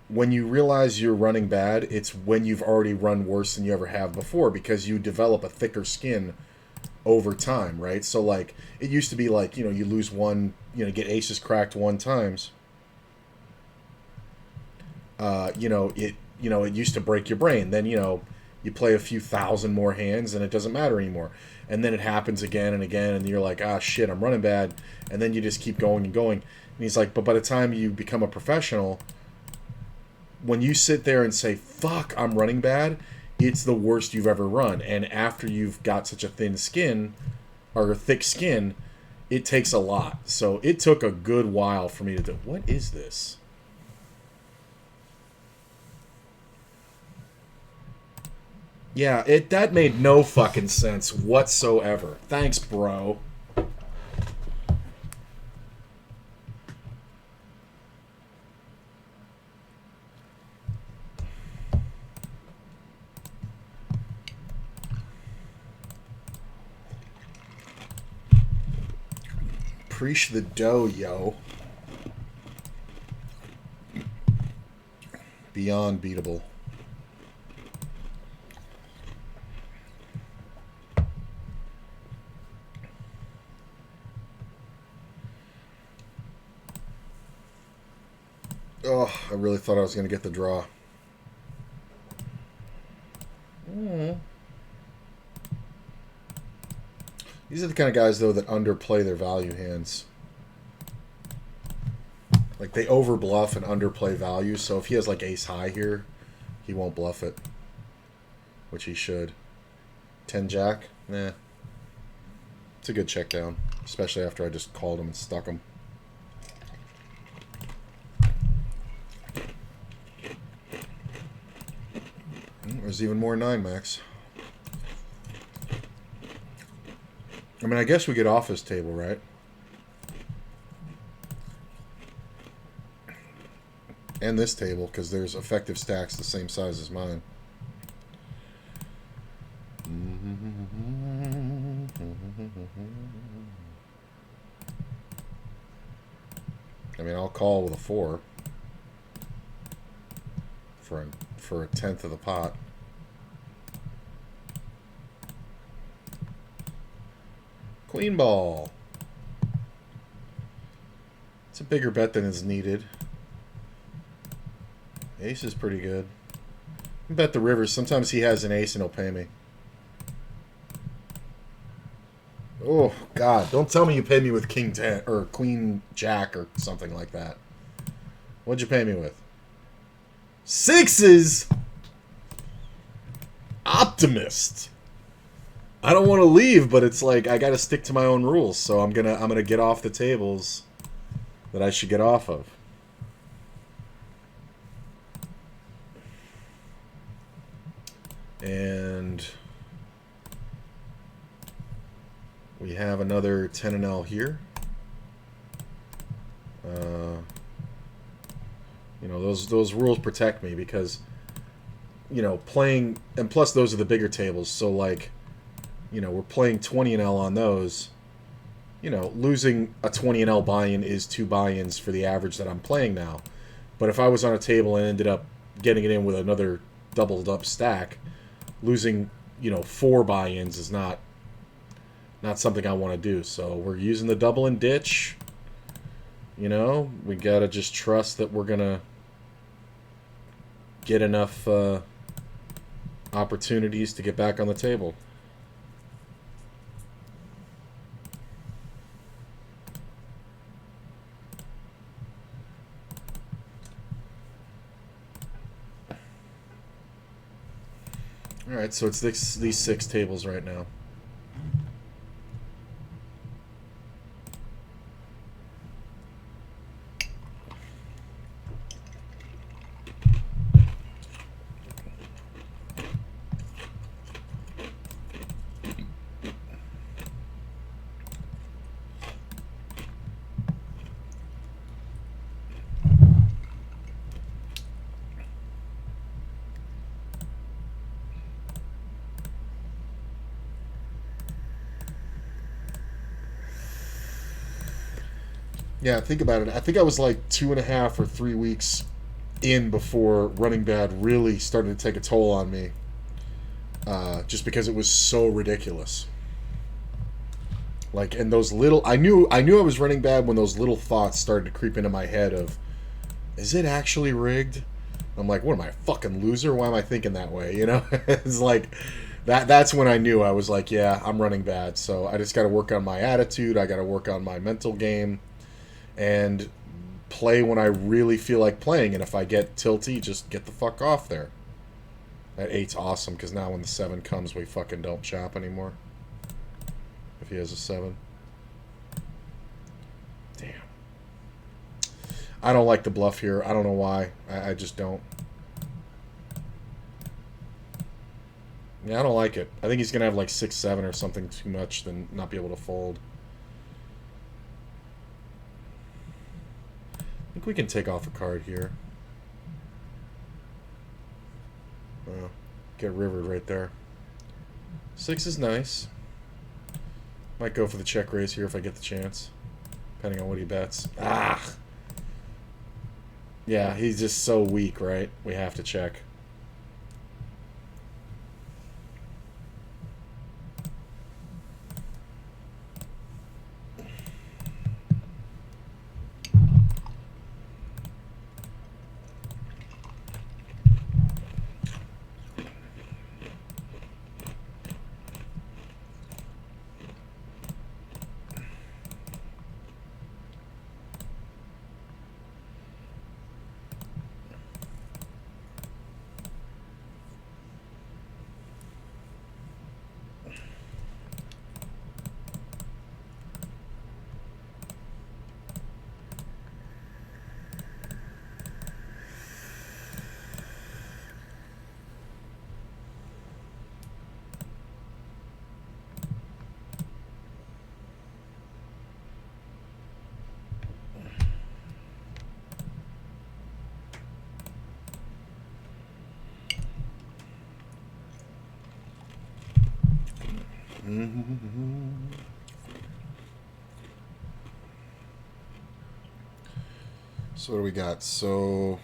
when you realize you're running bad, it's when you've already run worse than you ever have before, because you develop a thicker skin over time, right? So, like, it used to be like, you know, you lose one, you know, get aces cracked one times. It used to break your brain. Then, you know, you play a few thousand more hands and it doesn't matter anymore. And then it happens again and again, and you're like, ah, shit, I'm running bad. And then you just keep going and going. And he's like, but by the time you become a professional, when you sit there and say, fuck, I'm running bad, it's the worst you've ever run. And after you've got such a thin skin, or a thick skin, it takes a lot. So it took a good while for me to do. What is this? Yeah, that made no fucking sense whatsoever. Thanks, bro. Preach the dough, yo. Beyond beatable. Oh, I really thought I was going to get the draw. These are the kind of guys, though, that underplay their value hands. Like, they overbluff and underplay value, so if he has, like, ace high here, he won't bluff it. Which he should. 10 jack? Nah. It's a good check down, especially after I just called him and stuck him. There's even more 9-max. I mean, I guess we get off this table, right? And this table, because there's effective stacks the same size as mine. I mean, I'll call with a 4 for a tenth of the pot. Queen ball. It's a bigger bet than is needed. Ace is pretty good. I bet the rivers. Sometimes he has an ace and he'll pay me. Oh, God. Don't tell me you paid me with King 10 or Queen Jack or something like that. What'd you pay me with? 6s? Optimist. I don't want to leave, but it's like I got to stick to my own rules. So I'm gonna get off the tables that I should get off of. And We have another 10 and L here. You know, those rules protect me because, you know, playing, and plus those are the bigger tables, so like, you know, we're playing 20 and L on those. You know, losing a 20 and L buy-in is 2 buy-ins for the average that I'm playing now. But if I was on a table and ended up getting it in with another doubled up stack, losing, you know, 4 buy-ins is not something I want to do. So we're using the double and ditch. You know, we gotta just trust that we're gonna get enough opportunities to get back on the table. Alright, so it's these 6 tables right now. Yeah, think about it. I think I was like 2.5 or 3 weeks in before running bad really started to take a toll on me. Just because it was so ridiculous. Like, and those little, I knew I was running bad when those little thoughts started to creep into my head of, is it actually rigged? I'm like, what am I, a fucking loser? Why am I thinking that way? You know, it's like that's when I knew I was like, yeah, I'm running bad. So I just got to work on my attitude. I got to work on my mental game. And play when I really feel like playing. And if I get tilty, just get the fuck off there. That 8's awesome, because now when the 7 comes, we fucking don't chop anymore. If he has a 7. Damn. I don't like the bluff here. I don't know why. I just don't. Yeah, I don't like it. I think he's going to have like 6-7 or something too much, then not be able to fold. I think we can take off a card here. Oh, get rivered right there. 6 is nice. Might go for the check raise here if I get the chance. Depending on what he bets. Ah! Yeah, he's just so weak, right? We have to check. So what do we got? So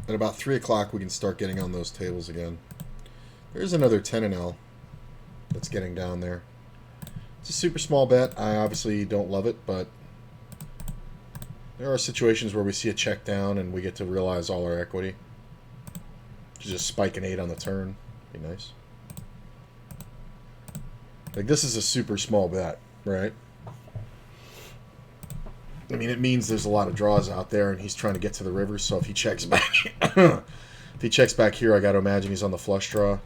at about 3 o'clock we can start getting on those tables again. There's another 10 and L that's getting down there. It's a super small bet. I obviously don't love it, but there are situations where we see a check down and we get to realize all our equity. Just spike an 8 on the turn. Be nice. Like, this is a super small bet, right? I mean, it means there's a lot of draws out there, and he's trying to get to the river, so if he checks back... if he checks back here, I got to imagine he's on the flush draw.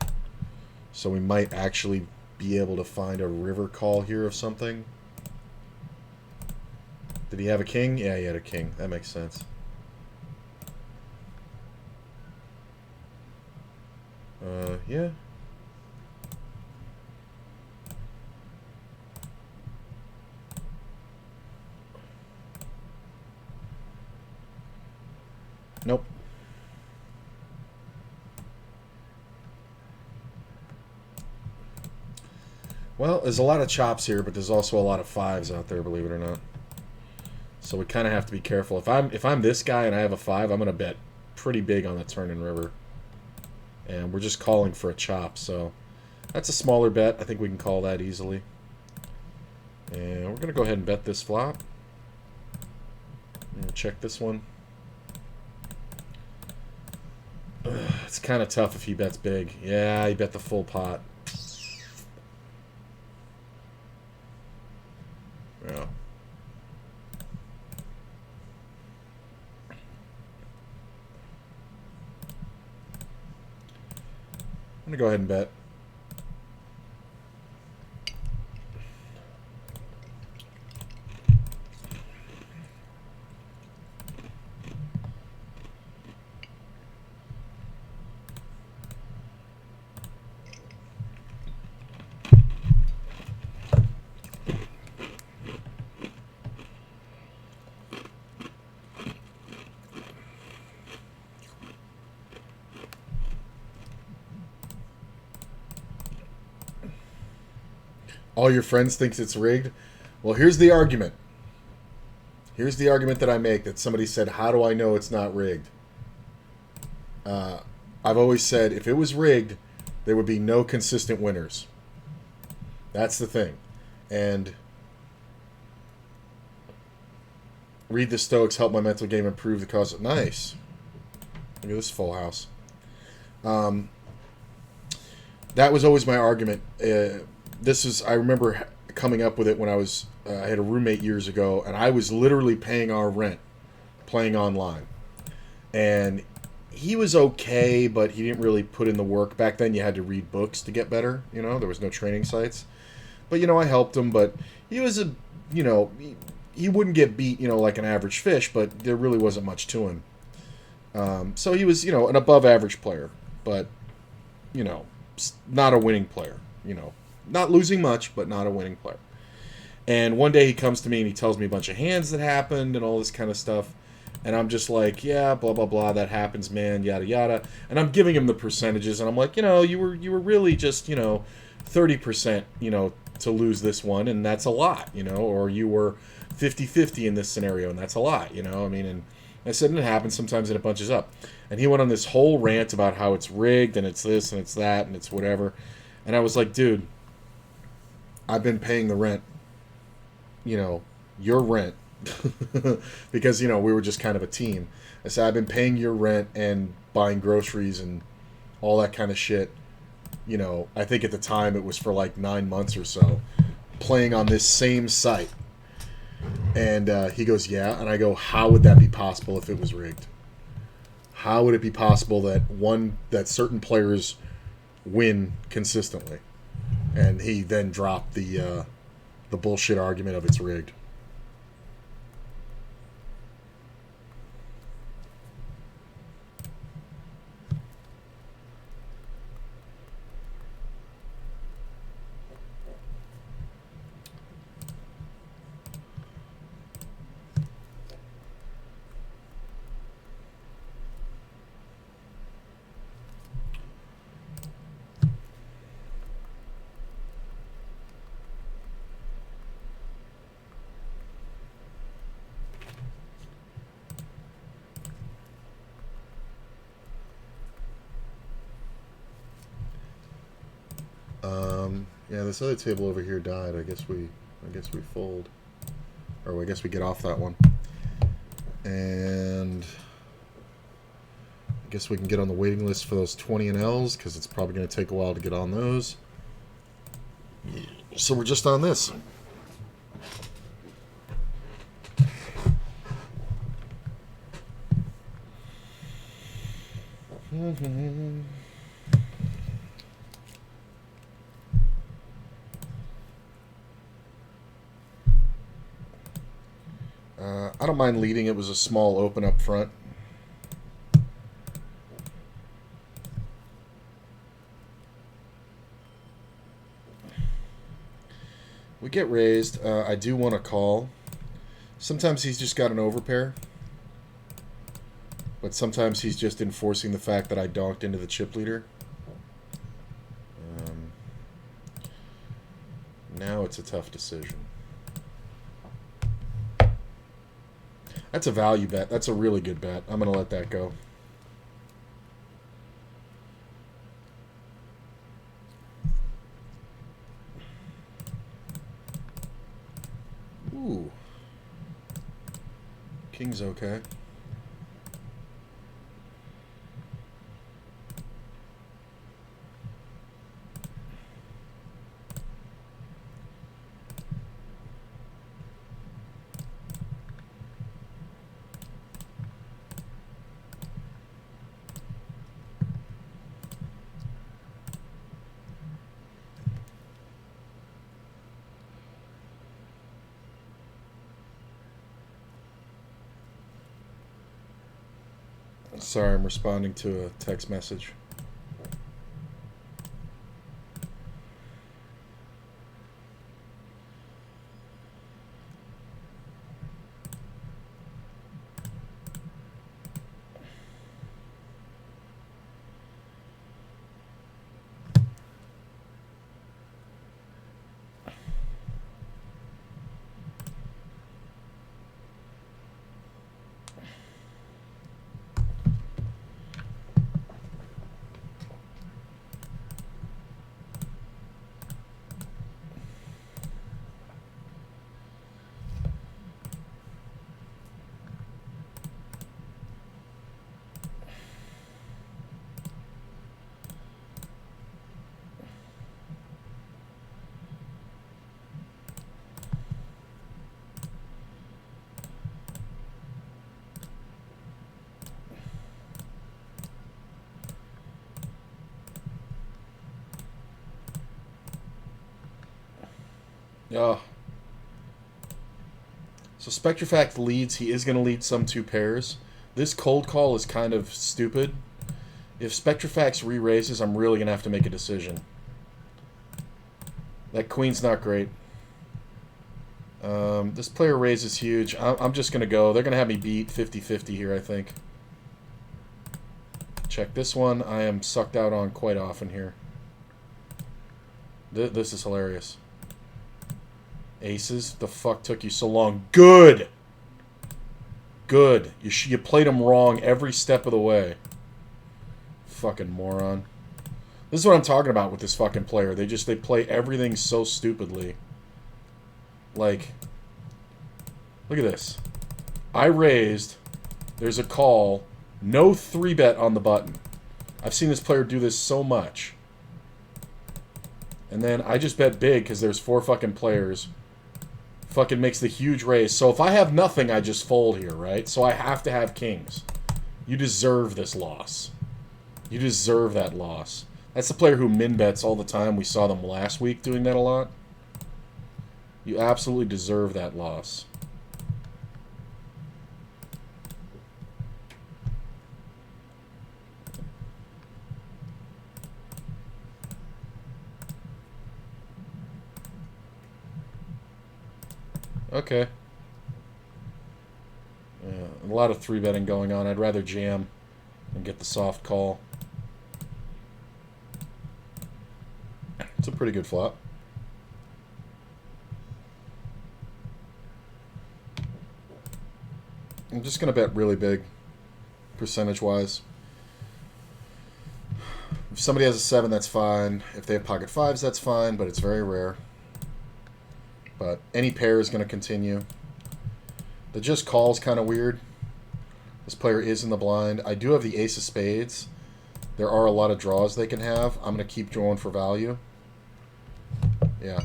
So we might actually be able to find a river call here of something. Did he have a king? Yeah, he had a king. That makes sense. Yeah. Nope. Well, there's a lot of chops here, but there's also a lot of fives out there, believe it or not. So we kind of have to be careful. If I'm this guy and I have a 5, I'm going to bet pretty big on the turn and river. And we're just calling for a chop, so that's a smaller bet. I think we can call that easily. And we're going to go ahead and bet this flop. And check this one. It's kind of tough if he bets big. Yeah, he bet the full pot. Yeah. I'm going to go ahead and bet. All your friends thinks it's rigged. Well, here's the argument. Here's the argument that I make that somebody said, how do I know it's not rigged? I've always said if it was rigged, there would be no consistent winners. That's the thing. And read the Stoics, help my mental game improve the cause. Nice. Look at this full house. That was always my argument. I remember coming up with it when I had a roommate years ago, and I was literally paying our rent playing online. And he was okay, but he didn't really put in the work. Back then you had to read books to get better, there was no training sites. But, I helped him, but he was he wouldn't get beat, like an average fish, but there really wasn't much to him. So he was, an above average player, but, not a winning player, Not losing much, but not a winning player. And one day he comes to me and he tells me a bunch of hands that happened and all this kind of stuff. And I'm just like, yeah, blah, blah, blah, that happens, man, yada, yada. And I'm giving him the percentages. And I'm like, you were really just, 30%, to lose this one. And that's a lot, Or you were 50-50 in this scenario. And that's a lot, And I said, and it happens sometimes and it bunches up. And he went on this whole rant about how it's rigged and it's this and it's that and it's whatever. And I was like, dude, I've been paying the rent, your rent, because, we were just kind of a team. I said, I've been paying your rent and buying groceries and all that kind of shit. I think at the time it was for like 9 months or so, playing on this same site. And he goes, yeah. And I go, how would that be possible if it was rigged? How would it be possible that certain players win consistently? And he then dropped the bullshit argument of it's rigged. Yeah, this other table over here died. I guess we fold, or I guess we get off that one, and I guess we can get on the waiting list for those 20 and Ls because it's probably going to take a while to get on those. So we're just on this. I don't mind leading. It was a small open up front. We get raised. I do want to call. Sometimes he's just got an overpair. But sometimes he's just enforcing the fact that I donked into the chip leader. Now it's a tough decision. That's a value bet. That's a really good bet. I'm going to let that go. Ooh. King's okay. Sorry, I'm responding to a text message. Oh. So Spectrofact leads. He is going to lead some 2 pairs. This cold call is kind of stupid. If Spectrofax re-raises, I'm really going to have to make a decision. That queen's not great. This player raises huge. I'm just going to go. They're going to have me beat 50-50 here, I think. Check this one. I am sucked out on quite often here. This is hilarious. Aces? The fuck took you so long? Good! Good. You played them wrong every step of the way. Fucking moron. This is what I'm talking about with this fucking player. They play everything so stupidly. Like, look at this. I raised. There's a call. No 3-bet on the button. I've seen this player do this so much. And then I just bet big because there's 4 fucking players. Fucking makes the huge raise. So if I have nothing, I just fold here, right? So I have to have kings. You deserve this loss. You deserve that loss. That's the player who min-bets all the time. We saw them last week doing that a lot. You absolutely deserve that loss. Okay. Yeah, a lot of 3-betting going on. I'd rather jam and get the soft call. It's a pretty good flop. I'm just going to bet really big, percentage-wise. If somebody has a 7, that's fine. If they have pocket 5s, that's fine, but it's very rare. But any pair is going to continue. The just call is kind of weird. This player is in the blind. I do have the ace of spades. There are a lot of draws they can have. I'm going to keep drawing for value. Yeah.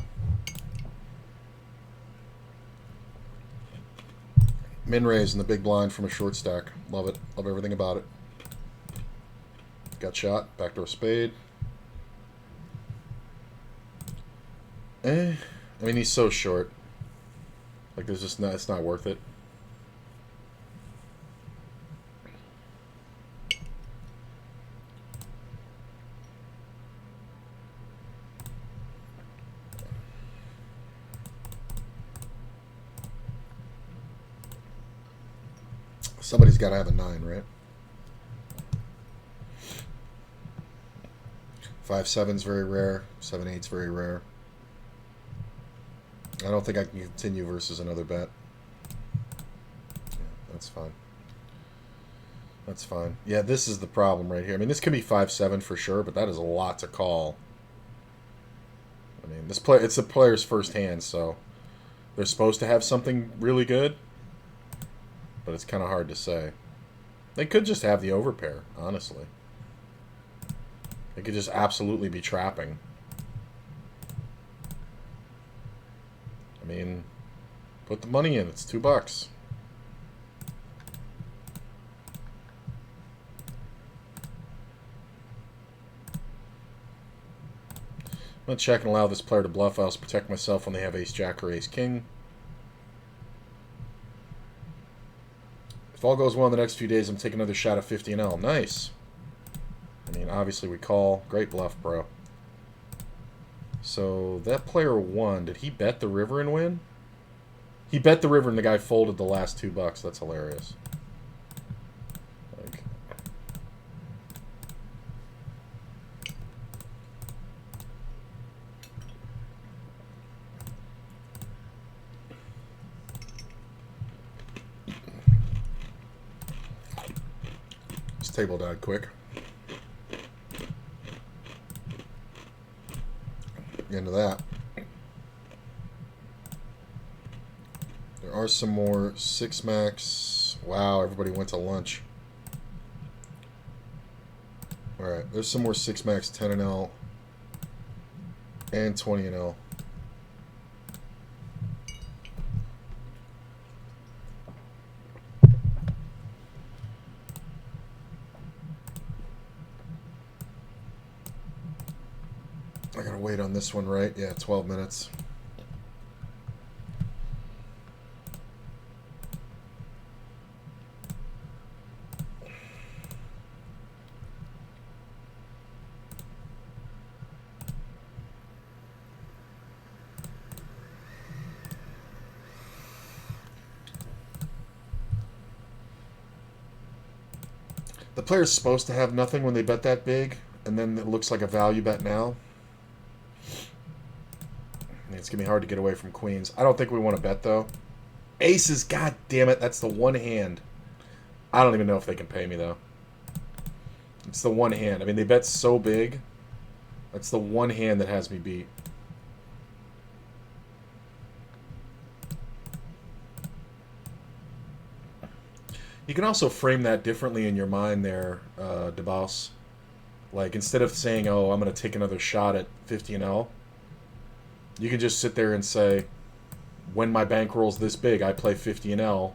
Min raise in the big blind from a short stack. Love it. Love everything about it. Got shot. Backdoor spade. I mean, he's so short. Like, there's just not, it's not worth it. Somebody's got to have a 9, right? 5-7's very rare. 7-8's very rare. I don't think I can continue versus another bet. Yeah, that's fine. That's fine. Yeah, this is the problem right here. I mean, this could be 5-7 for sure, but that is a lot to call. I mean, it's the player's first hand, so they're supposed to have something really good, but it's kind of hard to say. They could just have the overpair, honestly. They could just absolutely be trapping. I mean, put the money in. It's $2. I'm going to check and allow this player to bluff. I also protect myself when they have ace-jack or ace-king. If all goes well in the next few days, I'm taking another shot at 50-L. Nice. I mean, obviously we call. Great bluff, bro. So that player won. Did he bet the river and win? He bet the river and the guy folded the last $2. That's hilarious. Like, this table died quick. Into that. There are some more 6-max. Wow, everybody went to lunch. Alright, there's some more 6-max 10-L and 20-L. I gotta wait on this one, right? Yeah, 12 minutes. The player's supposed to have nothing when they bet that big, and then it looks like a value bet now. It's going to be hard to get away from queens. I don't think we want to bet, though. Aces, god damn it, that's the one hand. I don't even know if they can pay me, though. It's the one hand. I mean, they bet so big. That's the one hand that has me beat. You can also frame that differently in your mind there, DeBoss. Like, instead of saying, oh, I'm going to take another shot at 50-L, you can just sit there and say, when my bankroll's this big, I play 50-L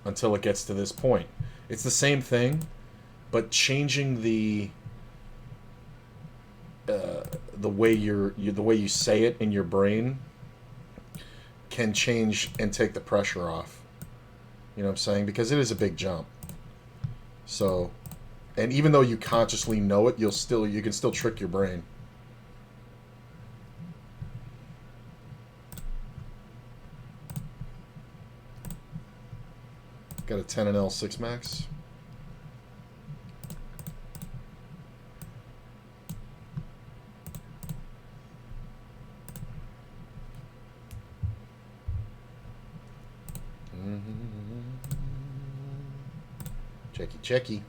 until it gets to this point. It's the same thing, but changing the way the way you say it in your brain can change and take the pressure off. You know what I'm saying? Because it is a big jump. So, and even though you consciously know it, you can still trick your brain. Got a 10-L 6-max. Checky.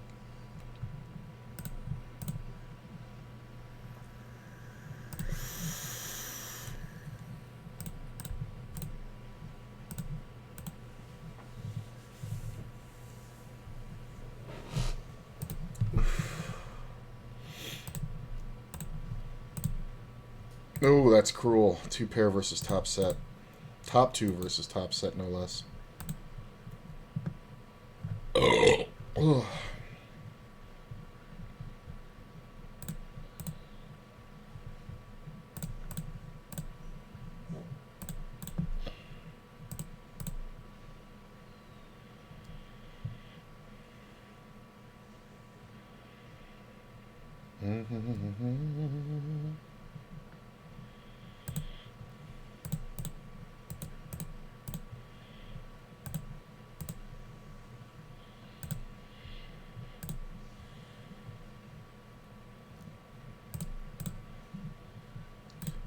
Oh, that's cruel. 2 pair versus top set. Top 2 versus top set, no less. Oh.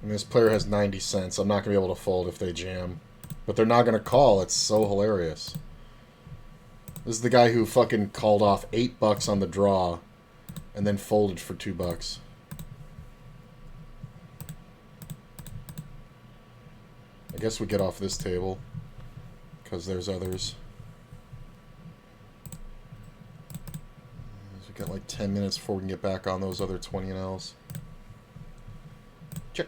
And this player has 90 cents. I'm not going to be able to fold if they jam. But they're not going to call. It's so hilarious. This is the guy who fucking called off $8 on the draw and then folded for $2. I guess we get off this table because there's others. So we got like 10 minutes before we can get back on those other 20 Ls. Check.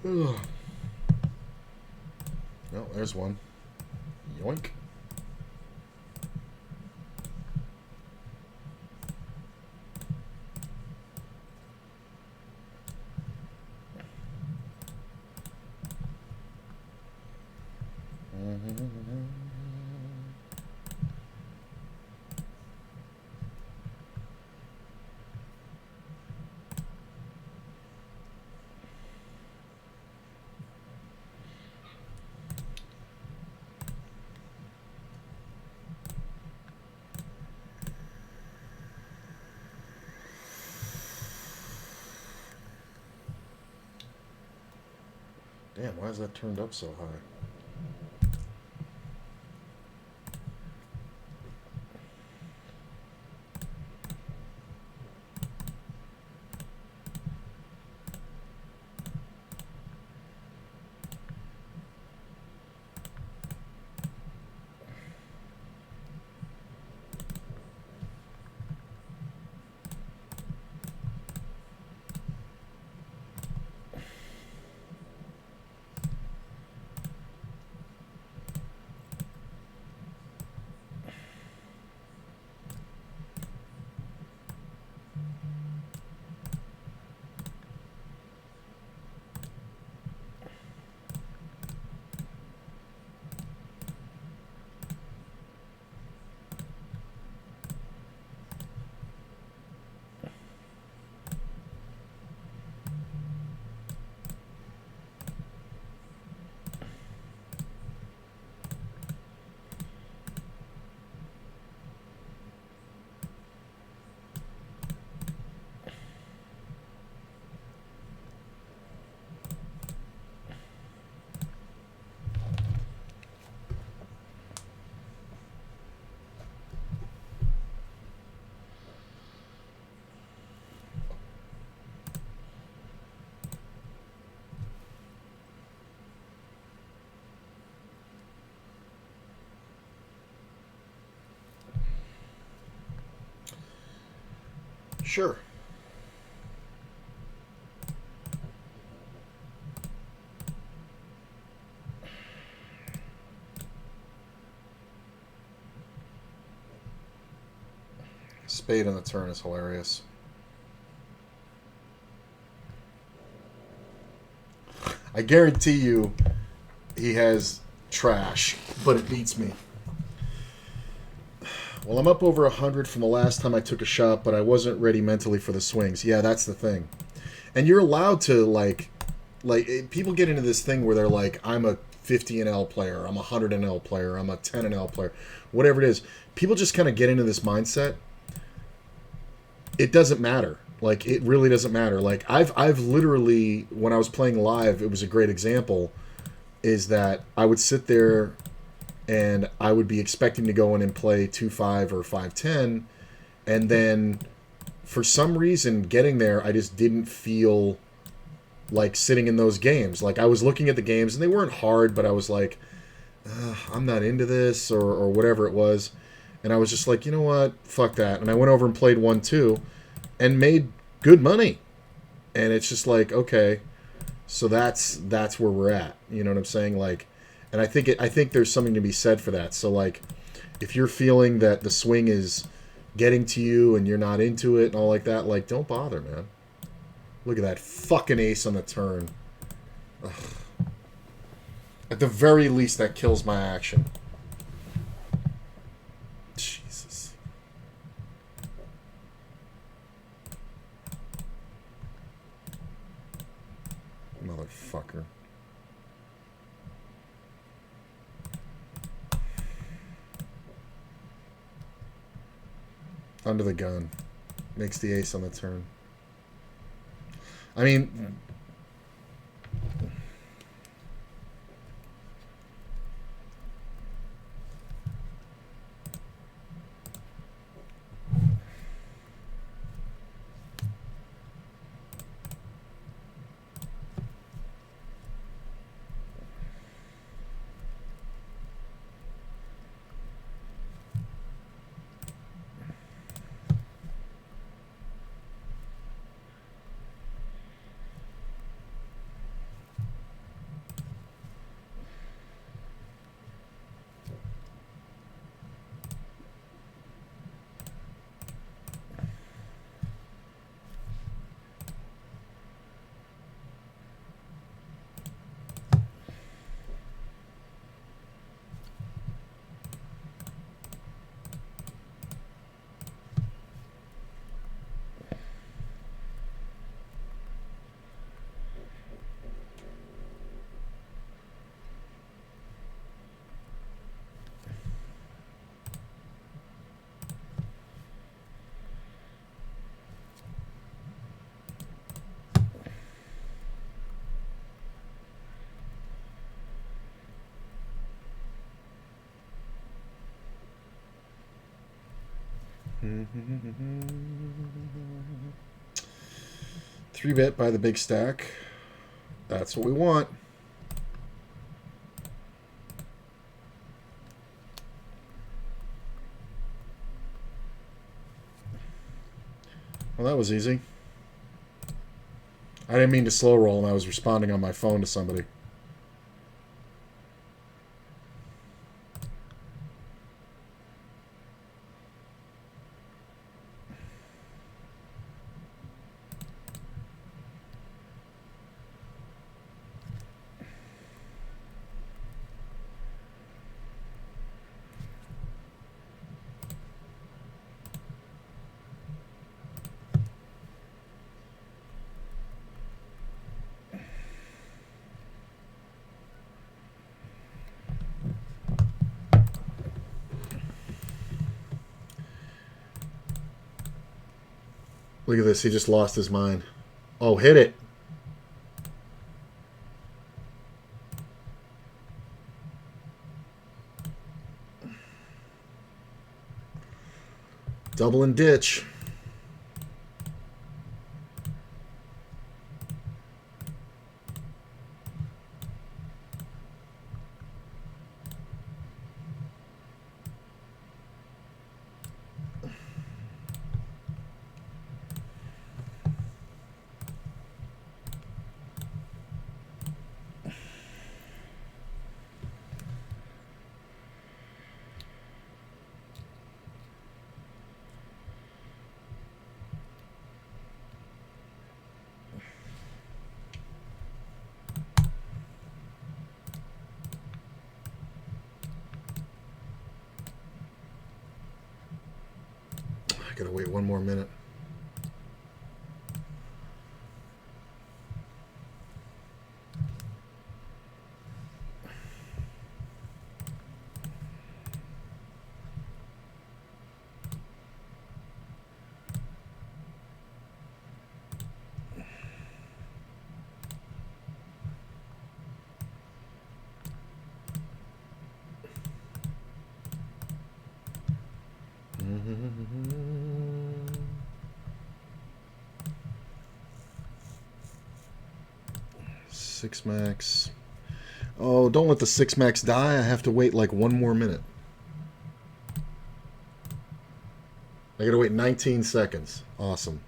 Ugh. Oh, there's one. Yoink. Damn, why is that turned up so high? Sure. Spade on the turn is hilarious. I guarantee you he has trash, but it beats me. Well, I'm up over 100 from the last time I took a shot, but I wasn't ready mentally for the swings. Yeah, that's the thing. And you're allowed to, like people get into this thing where they're like, I'm a 50 NL player, I'm a 100 NL player, I'm a 10 NL player, whatever it is. People just kind of get into this mindset. It doesn't matter. Like, it really doesn't matter. Like, I've literally, when I was playing live, it was a great example, is that I would sit there and I would be expecting to go in and play 2-5 or 5-10, and then for some reason getting there, I just didn't feel like sitting in those games. Like, I was looking at the games, and they weren't hard, but I was like, I'm not into this, or whatever it was, and I was just like, you know what, fuck that, and I went over and played 1-2, and made good money, and it's just like, okay, so that's where we're at, you know what I'm saying, like. And I think there's something to be said for that. So, like, if you're feeling that the swing is getting to you and you're not into it and all like that, like, don't bother, man. Look at that fucking ace on the turn. Ugh. At the very least, that kills my action. Jesus. Motherfucker. Under the gun. Makes the ace on the turn. I mean... Three bet by the big stack. That's what we want. Well, that was easy. I didn't mean to slow roll, and I was responding on my phone to somebody. Look at this. He just lost his mind. Oh, hit it. Double and ditch. I gotta wait one more minute. Six max. Oh, don't let the six max die. I have to wait like one more minute. I gotta wait 19 seconds. Awesome.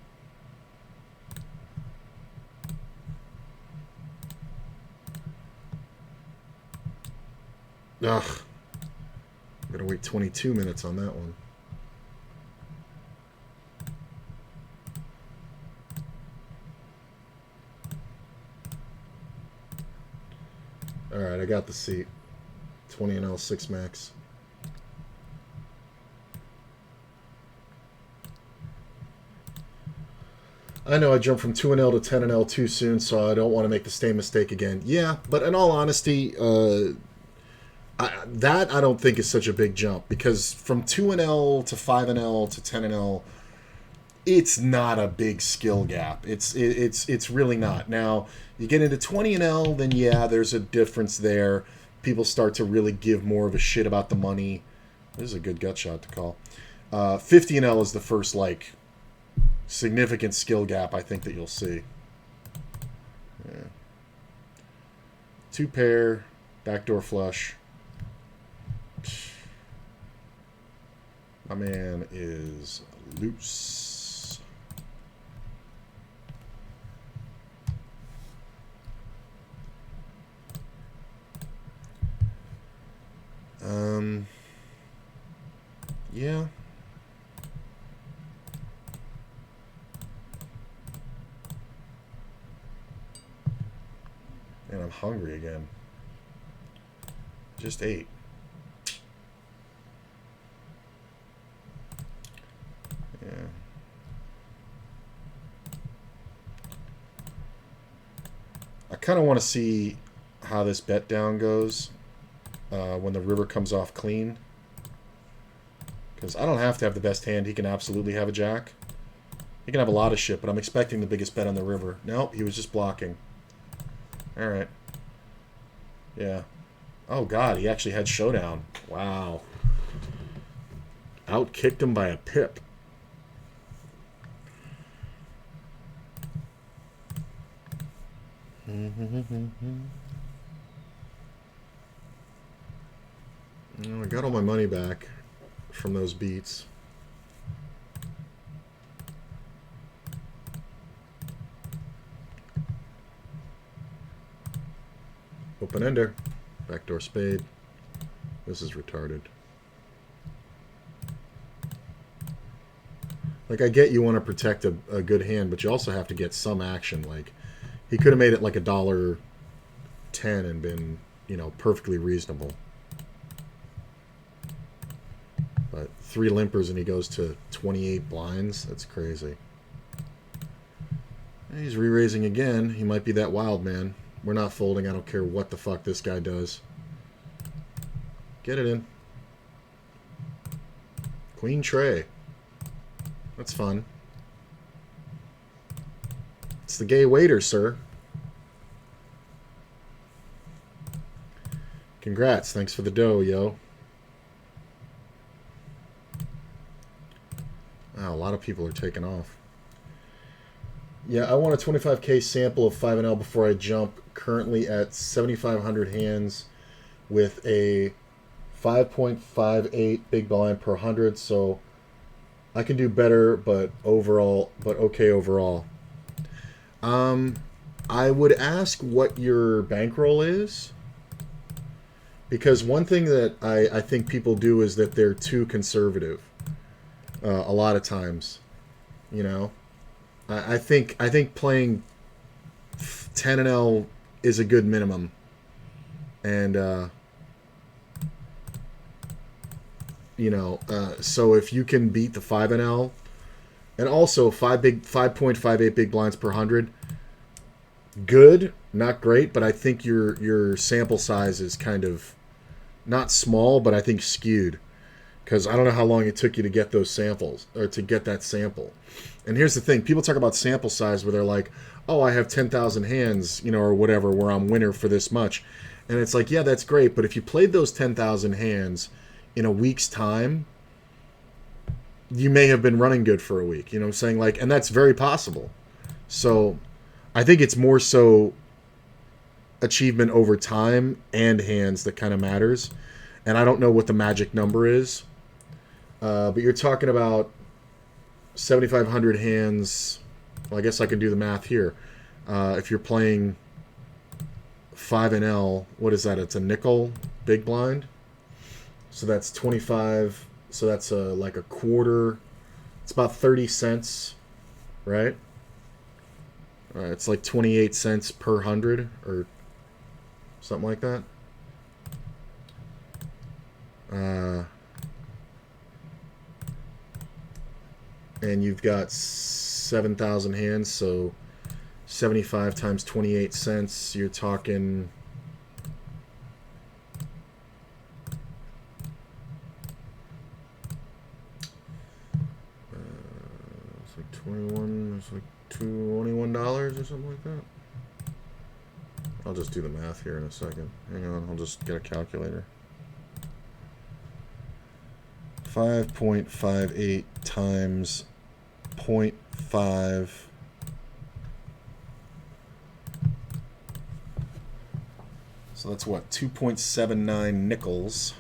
Ugh. I gotta wait 22 minutes on that one. Alright, I got the seat. 20 and L, 6 max. I know I jumped from 2 and L to 10 and L too soon, so I don't want to make the same mistake again. Yeah, but in all honesty, That I don't think is such a big jump, because from 2 and L to 5 and L to 10 and L, it's not a big skill gap. It's really not. Now you get into 20 and L, then yeah, there's a difference there. People start to really give more of a shit about the money. This is a good gut shot to call. 50 and L is the first like significant skill gap I think that you'll see. Yeah. 2 pair, backdoor flush. My man is loose. Yeah. And I'm hungry again. Just ate. Yeah. I kind of want to see how this bet down goes when the river comes off clean. Because I don't have to have the best hand. He can absolutely have a jack. He can have a lot of shit, but I'm expecting the biggest bet on the river. Nope, he was just blocking. Alright. Yeah. Oh, God, he actually had showdown. Wow. Outkicked him by a pip. I got all my money back from those beats. Open ender. Backdoor spade. This is retarded. Like, I get you want to protect a good hand, but you also have to get some action. Like, he could have made it like $1.10 and been, you know, perfectly reasonable. But 3 limpers and he goes to 28 blinds. That's crazy. He's re-raising again. He might be that wild man. We're not folding. I don't care what the fuck this guy does. Get it in. Queen tray. That's fun. It's the gay waiter, sir. Congrats. Thanks for the dough, yo. Wow, a lot of people are taking off. Yeah, I want a 25K sample of 5 and L before I jump. Currently at 7,500 hands with a 5.58 big blind per 100, so I can do better, but okay overall. I would ask what your bankroll is, because one thing that I think people do is that they're too conservative. A lot of times, you know. I think playing 10 and L is a good minimum, and you know, so if you can beat the 5 and L, and also 5.58 big blinds per 100, good, not great, but I think your sample size is kind of not small, but I think skewed. Because I don't know how long it took you to get those samples, or to get that sample. And here's the thing. People talk about sample size where they're like, oh, I have 10,000 hands, you know, or whatever, where I'm winner for this much. And it's like, yeah, that's great. But if you played those 10,000 hands in a week's time, you may have been running good for a week. You know what I'm saying? Like, and that's very possible. So I think it's more so achievement over time and hands that kind of matters. And I don't know what the magic number is. But you're talking about 7,500 hands. Well, I guess I can do the math here. If you're playing 5 and L, what is that? It's a nickel big blind. So that's 25. So that's like a quarter. It's about 30 cents, right? It's like 28 cents per 100 or something like that. And you've got 7,000 hands, so 75 times 28 cents, you're talking like $21 or something like that. I'll just do the math here in a second. Hang on, I'll just get a calculator. 5.58 times 0.5. So that's what, 2.79 nickels.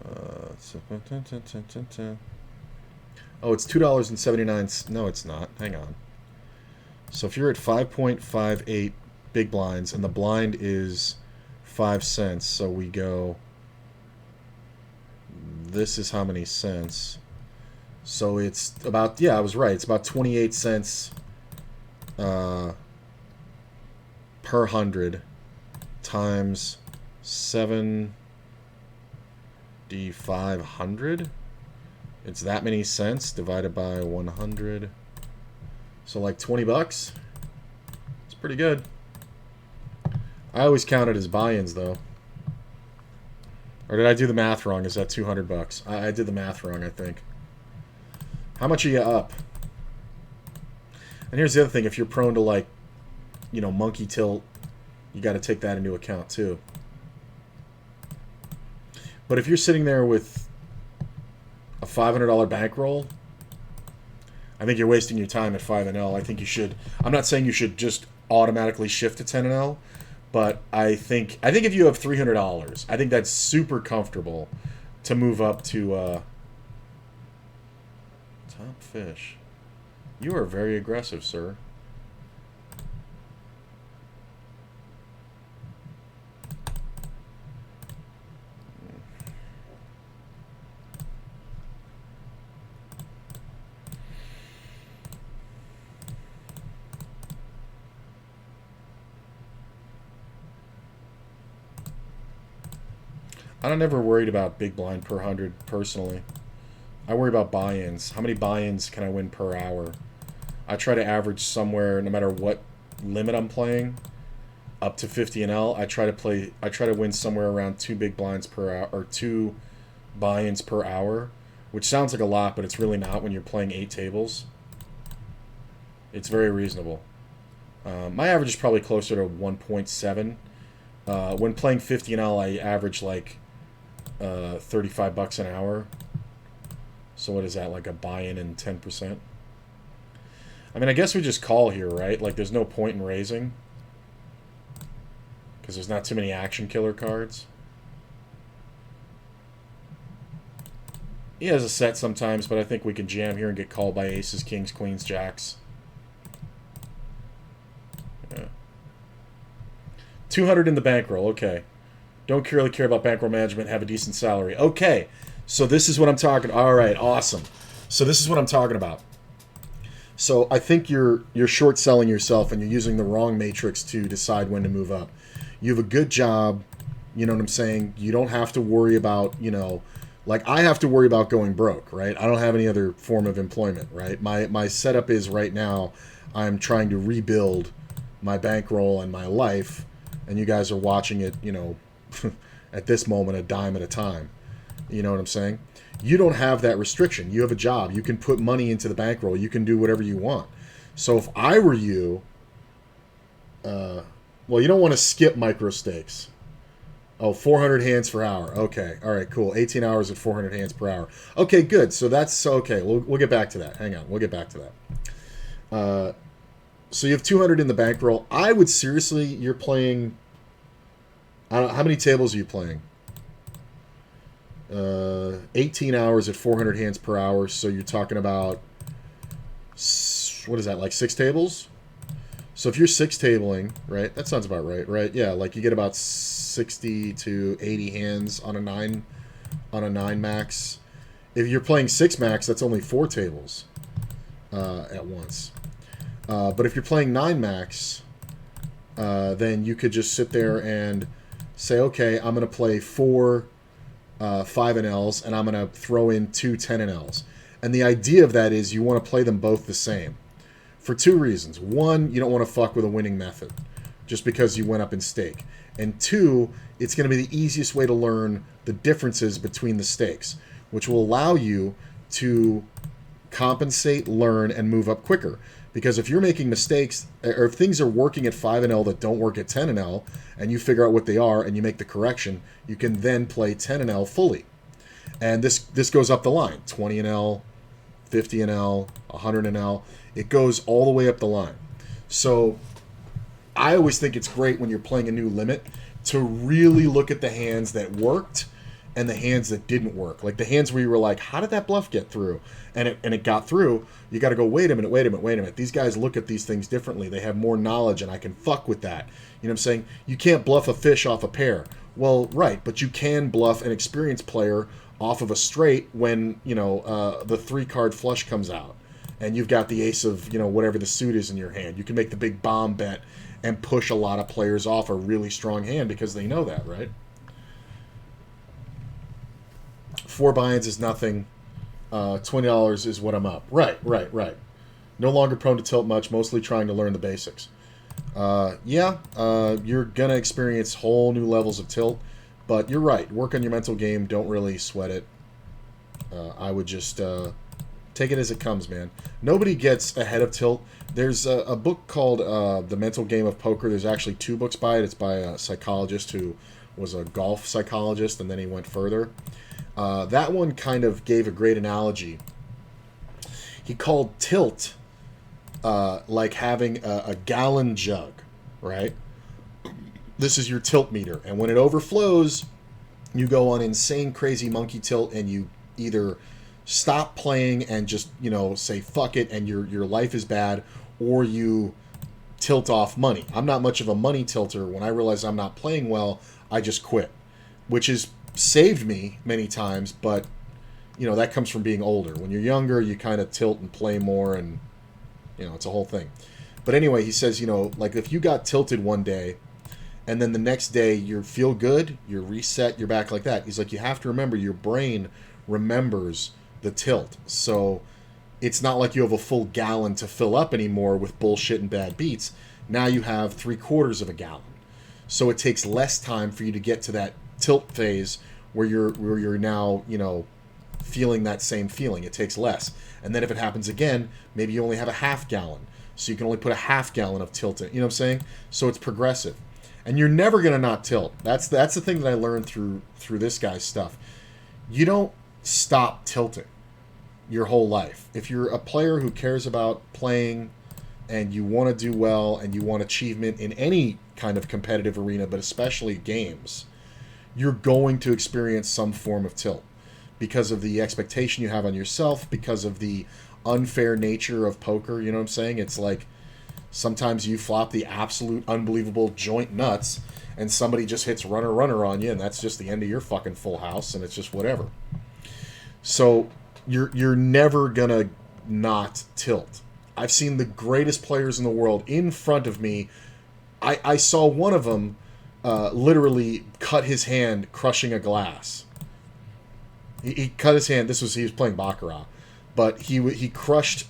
Oh, it's $2.79. No, it's not. Hang on. So if you're at 5.58 big blinds, and the blind is 5 cents, so we go, this is how many cents. So it's about, yeah, I was right. It's about 28 cents per 100 times 7,500. It's that many cents divided by 100. So like 20 bucks. It's pretty good. I always count it as buy-ins though. Or did I do the math wrong? Is that 200 bucks? I did the math wrong, I think. How much are you up? And here's the other thing. If you're prone to, like, you know, monkey tilt, you got to take that into account too. But if you're sitting there with a $500 bankroll, I think you're wasting your time at 5NL. I think you should. I'm not saying you should just automatically shift to 10NL, but I think if you have $300, I think that's super comfortable to move up to top fish. You are very aggressive, sir. I'm never worried about big blind per 100 personally. I worry about buy-ins. How many buy-ins can I win per hour? I try to average somewhere, no matter what limit I'm playing, up to 50NL. I try to win somewhere around 2 big blinds per hour, or 2 buy-ins per hour, which sounds like a lot, but it's really not when you're playing 8 tables. It's very reasonable. My average is probably closer to 1.7. When playing 50NL, I average like 35 bucks an hour. So what is that, like a buy-in and 10%? I mean, I guess we just call here, right? Like, there's no point in raising because there's not too many action killer cards. He has a set sometimes, but I think we can jam here and get called by aces, kings, queens, jacks. Yeah. 200 in the bankroll, okay. Don't really care about bankroll management, have a decent salary. Okay, so this is what I'm talking. All right, awesome. So this is what I'm talking about. So I think you're short selling yourself and you're using the wrong matrix to decide when to move up. You have a good job, you know what I'm saying? You don't have to worry about, you know, like I have to worry about going broke, right? I don't have any other form of employment, right? My setup is right now I'm trying to rebuild my bankroll and my life, and you guys are watching it, you know, at this moment, a dime at a time. You know what I'm saying? You don't have that restriction. You have a job. You can put money into the bankroll. You can do whatever you want. So if I were you, well, you don't want to skip micro stakes. Oh, 400 hands per hour. Okay. All right, cool. 18 hours at 400 hands per hour. Okay, good. So that's okay. We'll get back to that. Hang on. We'll get back to that. So you have 200 in the bankroll. I would seriously, you're playing, I don't know, how many tables are you playing? 18 hours at 400 hands per hour. So you're talking about, what is that, like 6 tables? So if you're 6 tabling, right, that sounds about right, right? Yeah, like you get about 60 to 80 hands on a 9 max. If you're playing 6 max, that's only 4 tables at once. But if you're playing 9 max, then you could just sit there and say, okay, I'm going to play 4 5NLs, and I'm going to throw in 2 10NLs. And the idea of that is you want to play them both the same. For 2 reasons. 1, you don't want to fuck with a winning method just because you went up in stake. And 2, it's going to be the easiest way to learn the differences between the stakes, which will allow you to compensate, learn, and move up quicker. Because if you're making mistakes, or if things are working at 5-L that don't work at 10-L, and you figure out what they are and you make the correction, you can then play 10-L fully. And this goes up the line, 20-L, 50-L, 100-L. It goes all the way up the line. So I always think it's great when you're playing a new limit to really look at the hands that worked and the hands that didn't work. Like the hands where you were like, how did that bluff get through? And it got through. You got to go, wait a minute. These guys look at these things differently. They have more knowledge, and I can fuck with that. You know what I'm saying? You can't bluff a fish off a pair. Well, right, but you can bluff an experienced player off of a straight when, the 3-card flush comes out. And you've got the ace of, whatever the suit is in your hand. You can make the big bomb bet and push a lot of players off a really strong hand because they know that, right? 4 buy-ins is nothing. $20 is what I'm up. Right. No longer prone to tilt much, mostly trying to learn the basics. You're going to experience whole new levels of tilt, but you're right. Work on your mental game. Don't really sweat it. I would just take it as it comes, man. Nobody gets ahead of tilt. There's a book called The Mental Game of Poker. There's actually 2 books by it. It's by a psychologist who was a golf psychologist, and then he went further. That one kind of gave a great analogy. He called tilt like having a gallon jug, right? This is your tilt meter. And when it overflows, you go on insane, crazy monkey tilt, and you either stop playing and just, say fuck it, and your life is bad, or you tilt off money. I'm not much of a money tilter. When I realize I'm not playing well, I just quit, which is saved me many times, but that comes from being older. When you're younger, you kind of tilt and play more, and it's a whole thing. But anyway, he says, like if you got tilted one day and then the next day you feel good, you're reset, you're back like that. He's like, you have to remember your brain remembers the tilt. So it's not like you have a full gallon to fill up anymore with bullshit and bad beats. Now you have 3/4 of a gallon. So it takes less time for you to get to that tilt phase where you're now, feeling that same feeling. It takes less. And then if it happens again, maybe you only have a half gallon. So you can only put a half gallon of tilt in. You know what I'm saying? So it's progressive. And you're never going to not tilt. That's the thing that I learned through this guy's stuff. You don't stop tilting your whole life. If you're a player who cares about playing and you want to do well and you want achievement in any kind of competitive arena, but especially games, you're going to experience some form of tilt because of the expectation you have on yourself, because of the unfair nature of poker. You know what I'm saying? It's like sometimes you flop the absolute unbelievable joint nuts and somebody just hits runner on you, and that's just the end of your fucking full house, and it's just whatever. So you're never gonna not tilt. I've seen the greatest players in the world in front of me. I saw one of them literally cut his hand crushing a glass. He cut his hand. He was playing Baccarat, but he crushed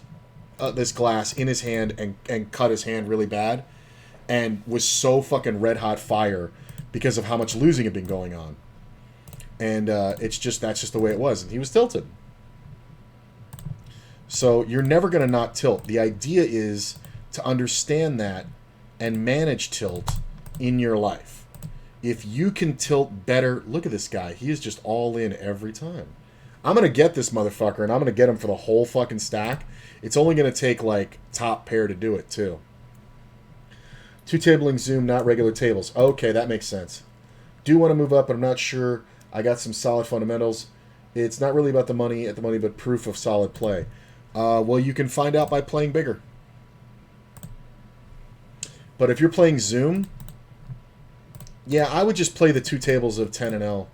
this glass in his hand and cut his hand really bad, and was so fucking red hot fire because of how much losing had been going on. And that's just the way it was, and he was tilted. So you're never going to not tilt. The idea is to understand that and manage tilt in your life. If you can tilt better, look at this guy. He is just all in every time. I'm going to get this motherfucker, and I'm going to get him for the whole fucking stack. It's only going to take, like, top pair to do it, too. 2-tabling Zoom, not regular tables. Okay, that makes sense. Do want to move up, but I'm not sure. I got some solid fundamentals. It's not really about the money, but proof of solid play. Well, you can find out by playing bigger. But if you're playing Zoom, yeah, I would just play the 2 tables of 10 and L.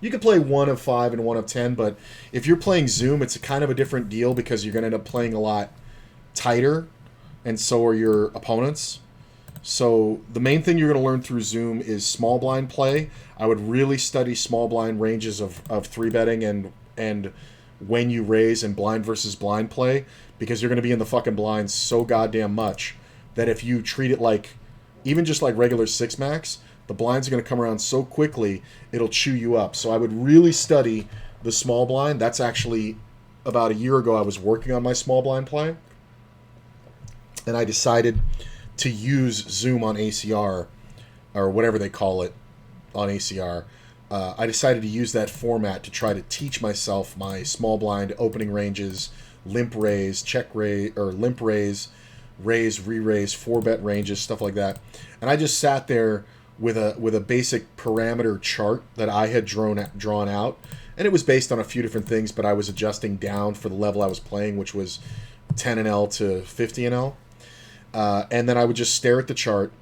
You could play 1 of 5 and 1 of 10, but if you're playing Zoom, it's a kind of a different deal because you're going to end up playing a lot tighter, and so are your opponents. So the main thing you're going to learn through Zoom is small blind play. I would really study small blind ranges of 3-betting and when you raise and blind versus blind play, because you're going to be in the fucking blinds so goddamn much that if you treat it like, even just like regular 6-max, the blinds are going to come around so quickly, it'll chew you up. So I would really study the small blind. That's actually about a year ago, I was working on my small blind play, and I decided to use Zoom on ACR, or whatever they call it on ACR. I decided to use that format to try to teach myself my small blind opening ranges, limp raise, check raise, or limp raise, re-raise, 4-bet ranges, stuff like that. And I just sat there with a basic parameter chart that I had drawn out, and it was based on a few different things, but I was adjusting down for the level I was playing, which was 10 and L to 50 and L. And then I would just stare at the chart,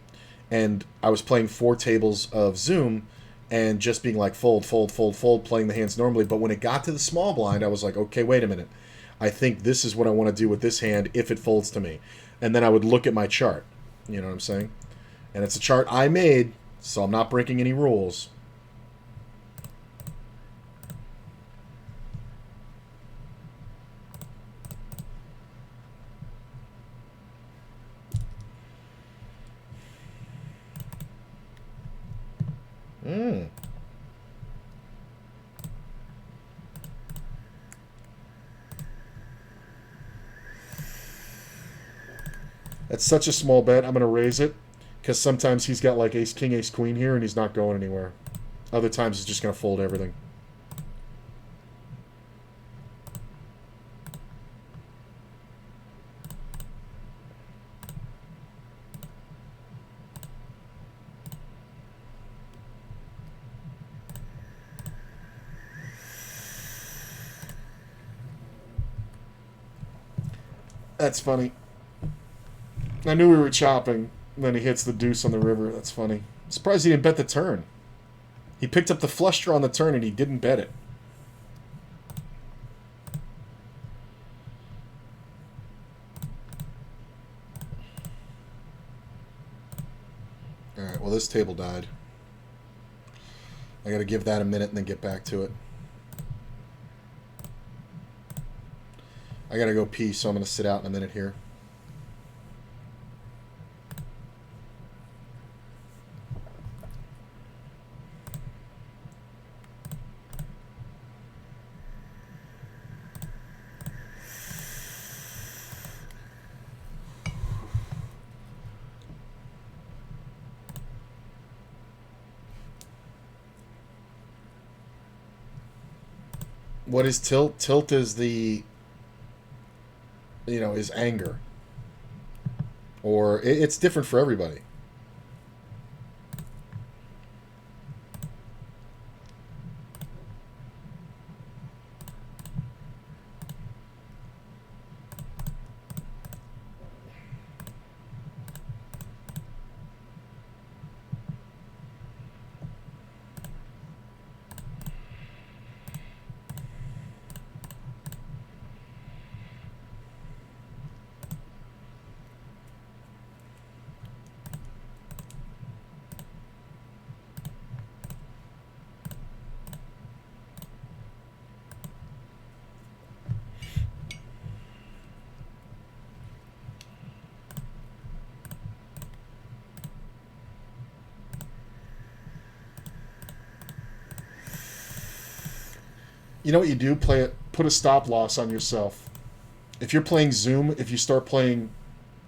and I was playing 4 tables of Zoom and just being like fold, fold, fold, fold, playing the hands normally. But when it got to the small blind, I was like, okay, wait a minute. I think this is what I want to do with this hand if it folds to me. And then I would look at my chart. You know what I'm saying? And it's a chart I made, so I'm not breaking any rules. That's such a small bet. I'm going to raise it because sometimes he's got like ace, king, ace, queen here, and he's not going anywhere. Other times he's just going to fold everything. That's funny. I knew we were chopping. Then he hits the deuce on the river. That's funny. I'm surprised he didn't bet the turn. He picked up the flush draw on the turn and he didn't bet it. Alright, well this table died. I gotta give that a minute and then get back to it. I gotta go pee, so I'm gonna sit out in a minute here. What is tilt? Tilt is the, is anger. Or it's different for everybody. You know what you do? Put a stop loss on yourself. If you're playing Zoom, if you start playing,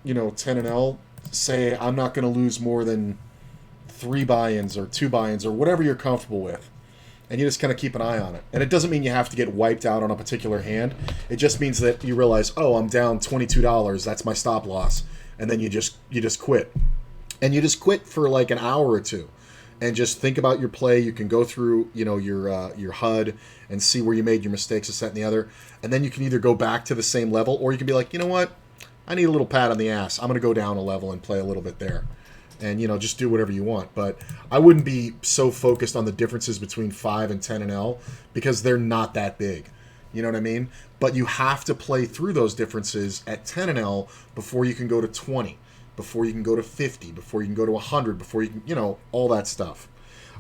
10 and L, say I'm not going to lose more than 3 buy-ins or 2 buy-ins or whatever you're comfortable with. And you just kind of keep an eye on it. And it doesn't mean you have to get wiped out on a particular hand. It just means that you realize, oh, I'm down $22. That's my stop loss. And then you just quit. And you just quit for like an hour or two. And just think about your play. You can go through, your HUD and see where you made your mistakes, this, that, and the other. And then you can either go back to the same level, or you can be like, you know what? I need a little pat on the ass. I'm going to go down a level and play a little bit there. And, just do whatever you want. But I wouldn't be so focused on the differences between 5 and 10 and L because they're not that big. You know what I mean? But you have to play through those differences at 10 and L before you can go to 20. Before you can go to 50, before you can go to 100, before you can, all that stuff.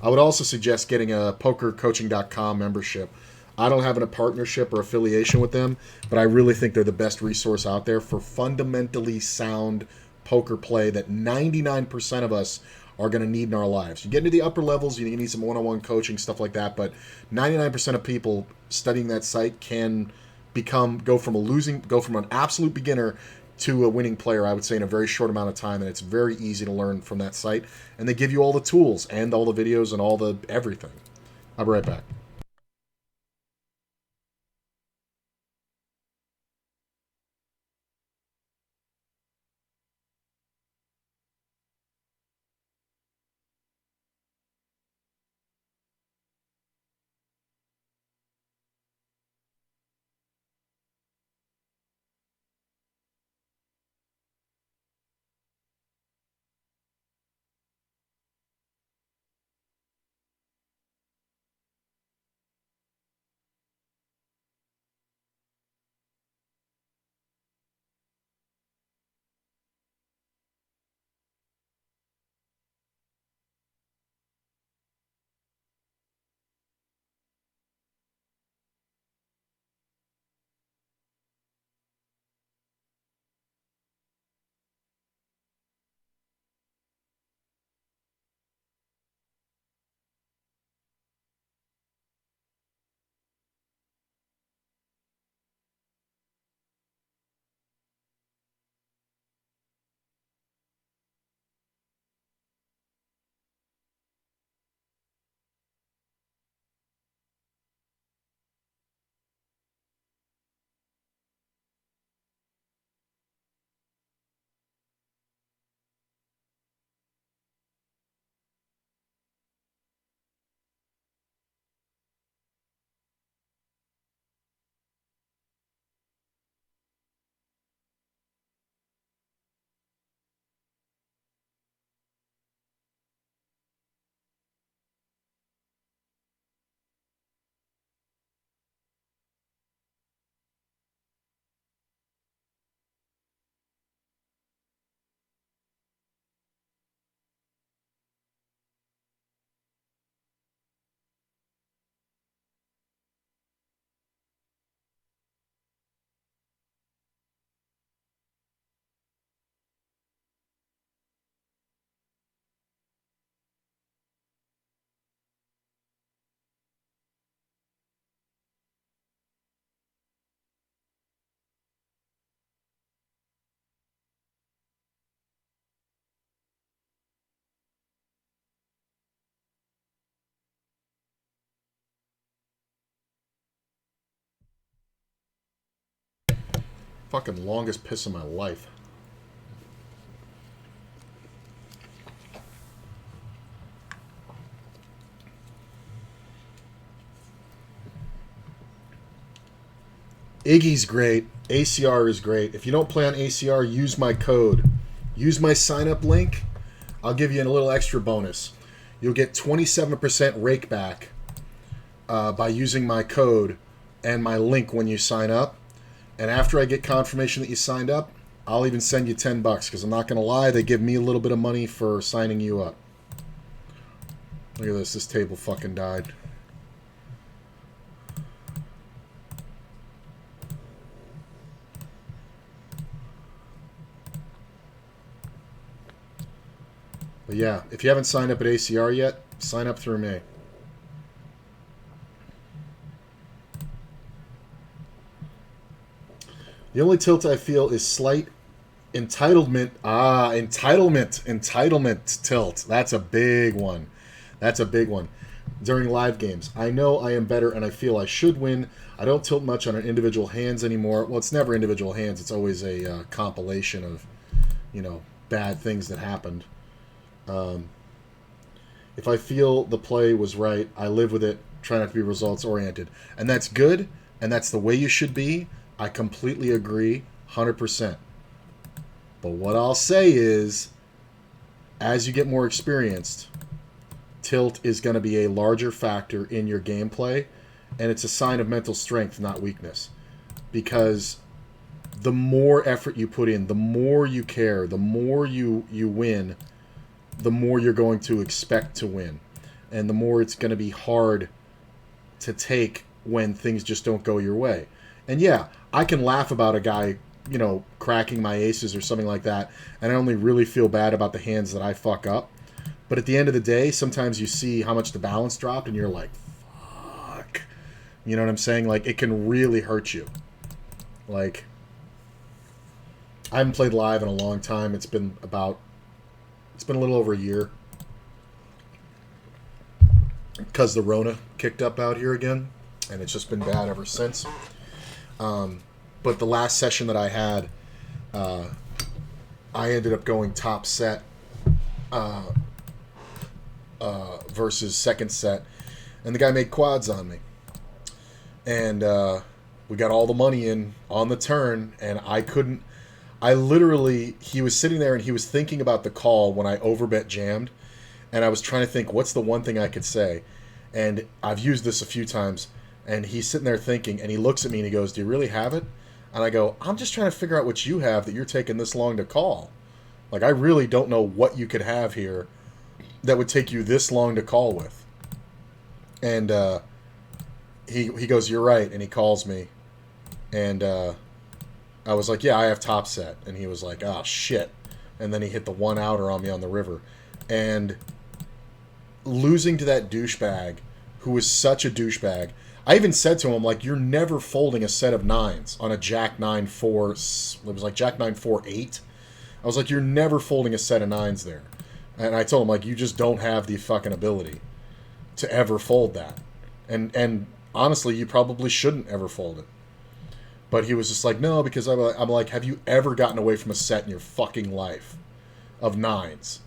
I would also suggest getting a pokercoaching.com membership. I don't have a partnership or affiliation with them, but I really think they're the best resource out there for fundamentally sound poker play that 99% of us are going to need in our lives. You get into the upper levels, you need some one-on-one coaching, stuff like that, but 99% of people studying that site can go from an absolute beginner to a winning player, I would say, in a very short amount of time, and it's very easy to learn from that site. And they give you all the tools and all the videos and all the everything. I'll be right back. Fucking longest piss of my life. Iggy's great. ACR is great. If you don't play on ACR, use my code. Use my sign up link. I'll give you a little extra bonus. You'll get 27% rake back by using my code and my link when you sign up. And after I get confirmation that you signed up, I'll even send you $10 because I'm not going to lie, they give me a little bit of money for signing you up. Look at this. This table fucking died. But yeah, if you haven't signed up at ACR yet, sign up through me. The only tilt I feel is slight entitlement. Entitlement tilt. That's a big one. That's a big one. During live games, I know I am better and I feel I should win. I don't tilt much on individual hands anymore. Well, it's never individual hands. It's always a compilation of, bad things that happened. If I feel the play was right, I live with it, try not to be results oriented. And that's good, and that's the way you should be. I completely agree, 100%. But what I'll say is, as you get more experienced, tilt is going to be a larger factor in your gameplay, and it's a sign of mental strength, not weakness. Because the more effort you put in, the more you care, the more you win, the more you're going to expect to win. And the more it's going to be hard to take when things just don't go your way. And yeah, I can laugh about a guy, cracking my aces or something like that, and I only really feel bad about the hands that I fuck up. But at the end of the day, sometimes you see how much the balance dropped, and you're like, fuck. You know what I'm saying? Like, it can really hurt you. Like, I haven't played live in a long time. It's been a little over a year. Because the Rona kicked up out here again. And it's just been bad ever since. But the last session that I had, I ended up going top set versus second set. And the guy made quads on me. And we got all the money in on the turn. And he was sitting there and he was thinking about the call when I overbet jammed. And I was trying to think, what's the one thing I could say? And I've used this a few times. And he's sitting there thinking, and he looks at me and he goes, "Do you really have it?" And I go, "I'm just trying to figure out what you have that you're taking this long to call. Like, I really don't know what you could have here that would take you this long to call with." And he goes, "You're right." And he calls me. And I was like, "Yeah, I have top set." And he was like, "Oh, shit." And then he hit the one outer on me on the river. And losing to that douchebag, who was such a douchebag, I even said to him, like, "You're never folding a set of nines on a Jack 9-4, it was like Jack 9-4-8. I was like, "You're never folding a set of nines there." And I told him, like, "You just don't have the fucking ability to ever fold that. And honestly, you probably shouldn't ever fold it." But he was just like, "No," because I'm like, "Have you ever gotten away from a set in your fucking life of nines?"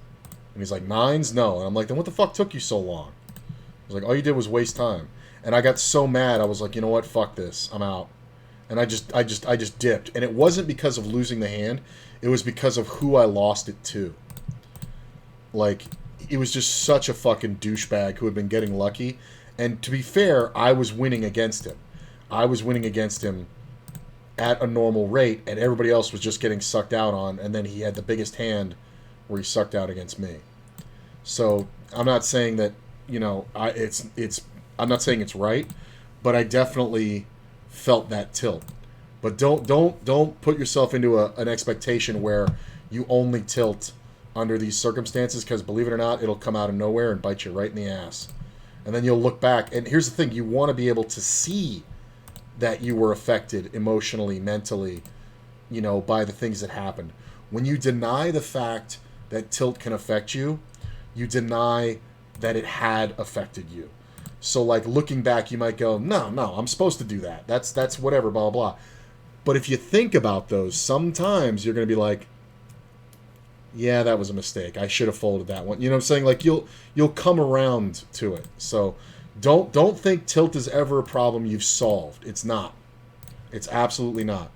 And he's like, "Nines? No." And I'm like, "Then what the fuck took you so long?" I was like, "All you did was waste time." And I got so mad, I was like, "You know what? Fuck this. I'm out." And I just dipped. And it wasn't because of losing the hand. It was because of who I lost it to. Like, it was just such a fucking douchebag who had been getting lucky. And to be fair, I was winning against him. I was winning against him at a normal rate, and everybody else was just getting sucked out on. And then he had the biggest hand where he sucked out against me. So I'm not saying that, you know, I'm not saying it's right, but I definitely felt that tilt. But don't put yourself into an expectation where you only tilt under these circumstances, because believe it or not, it'll come out of nowhere and bite you right in the ass. And then you'll look back, and here's the thing, you want to be able to see that you were affected emotionally, mentally, you know, by the things that happened. When you deny the fact that tilt can affect you, you deny that it had affected you. So, like, looking back, you might go, no, I'm supposed to do that. That's whatever, blah, blah, blah. But if you think about those, sometimes you're going to be like, yeah, that was a mistake. I should have folded that one. You know what I'm saying? Like, you'll come around to it. So don't think tilt is ever a problem you've solved. It's not. It's absolutely not.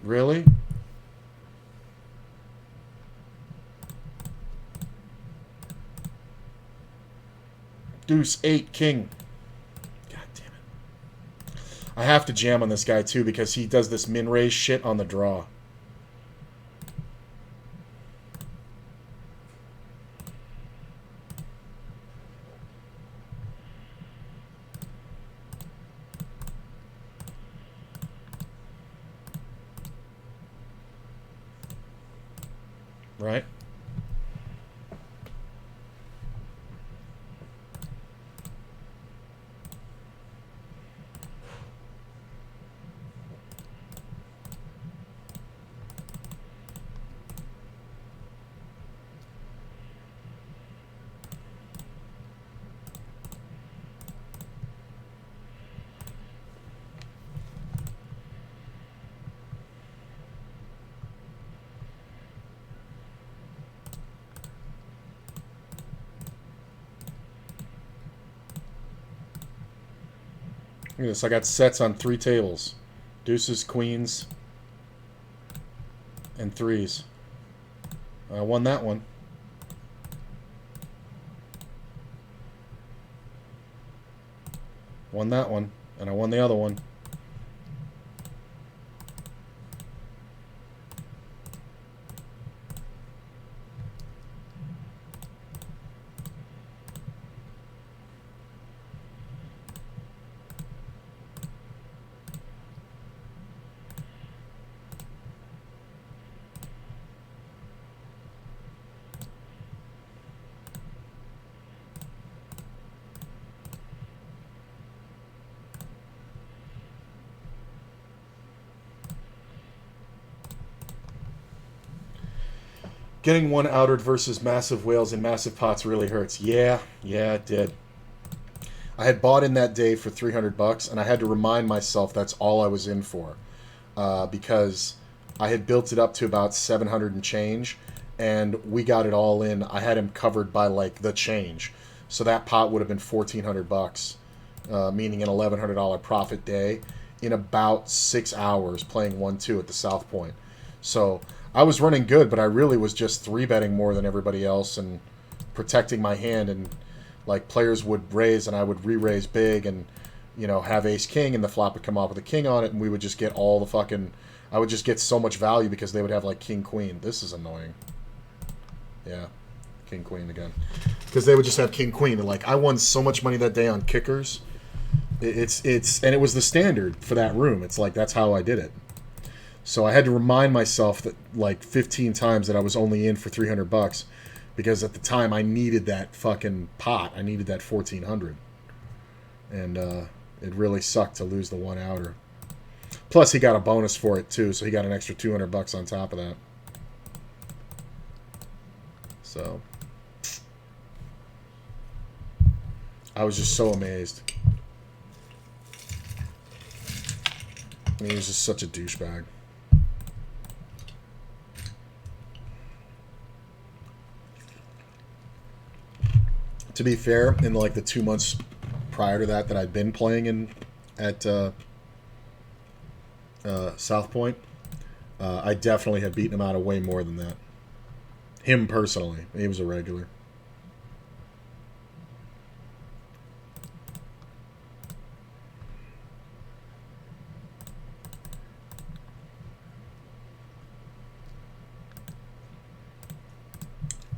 Really? Deuce, 8, king. God damn it. I have to jam on this guy, too, because he does this min-raise shit on the draw. Right? Look at this. I got sets on 3 tables. Deuces, queens, and 3s. I won that one. Won that one. And I won the other one. Getting one outered versus massive whales in massive pots really hurts. Yeah, it did. I had bought in that day for $300, and I had to remind myself that's all I was in for, because I had built it up to about 700 and change, and we got it all in. I had him covered by like the change, so that pot would have been $1,400, meaning an $1,100 profit day in about 6 hours playing 1-2 at the South Point. So I was running good, but I really was just 3-betting more than everybody else and protecting my hand. And like players would raise and I would re-raise big and, you know, have ace king and the flop would come off with a king on it and we would just get all the fucking... I would just get so much value because they would have like king queen. This is annoying. Yeah, king queen again. Because they would just have king queen and like I won so much money that day on kickers. And it was the standard for that room. It's like that's how I did it. So I had to remind myself that like 15 times that I was only in for $300 because at the time I needed that fucking pot. I needed that 1,400. And it really sucked to lose the one outer. Plus he got a bonus for it too, so he got an extra $200 on top of that. So I was just so amazed. I mean, he was just such a douchebag. To be fair, in like the 2 months prior to that I'd been playing at South Point, I definitely had beaten him out of way more than that. Him personally, he was a regular.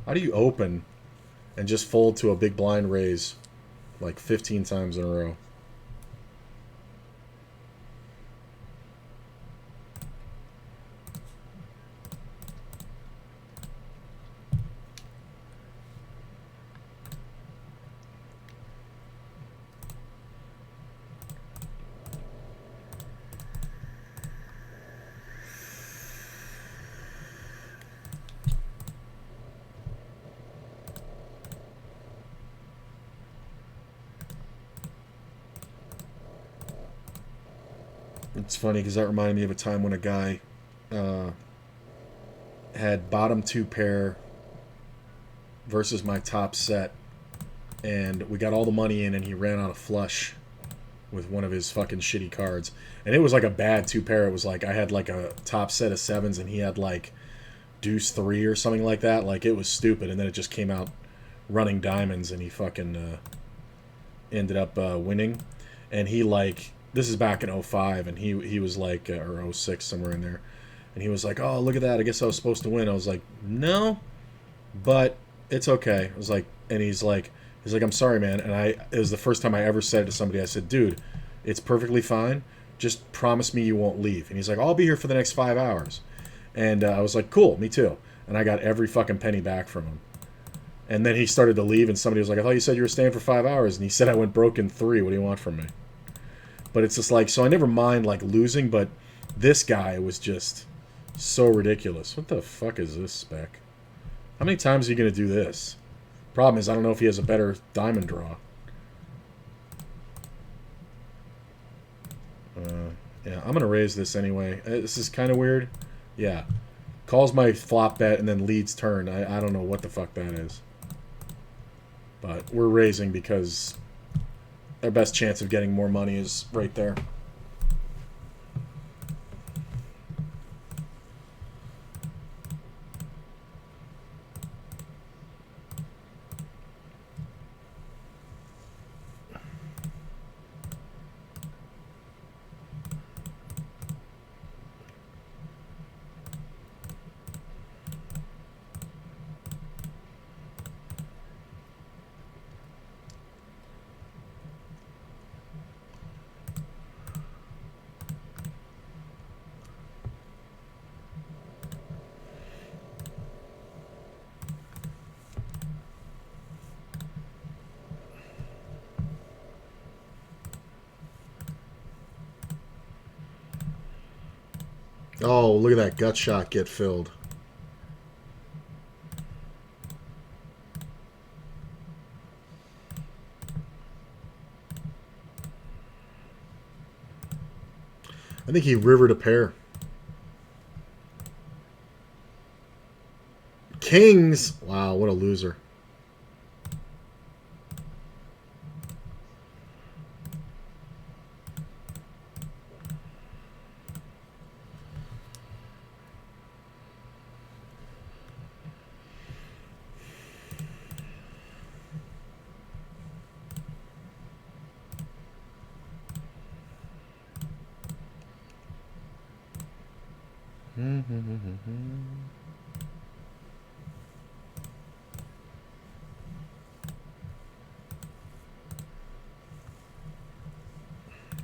How do you open and just fold to a big blind raise like 15 times in a row? It's funny because that reminded me of a time when a guy had bottom 2 pair versus my top set, and we got all the money in and he ran out of flush with one of his fucking shitty cards. And it was like a bad two pair. It was like I had like a top set of sevens and he had like deuce three or something like that. Like it was stupid. And then it just came out running diamonds and he fucking ended up winning. And he like, this is back in '05 and he was like, or '06, somewhere in there. And he was like, oh, look at that. I guess I was supposed to win. I was like, no, but it's okay. I was like, and he's like, I'm sorry, man. And it was the first time I ever said it to somebody. I said, dude, it's perfectly fine. Just promise me you won't leave. And he's like, I'll be here for the next 5 hours. And I was like, cool, me too. And I got every fucking penny back from him. And then he started to leave, and somebody was like, I thought you said you were staying for 5 hours. And he said I went broke in 3. What do you want from me? But it's just like, so I never mind like losing, but this guy was just so ridiculous. What the fuck is this spec? How many times are you going to do this? Problem is, I don't know if he has a better diamond draw. Yeah, I'm going to raise this anyway. This is kind of weird. Yeah. Calls my flop bet and then leads turn. I don't know what the fuck that is. But we're raising because our best chance of getting more money is right there. Oh, look at that gut shot get filled. I think he rivered a pair. Kings! Wow, what a loser.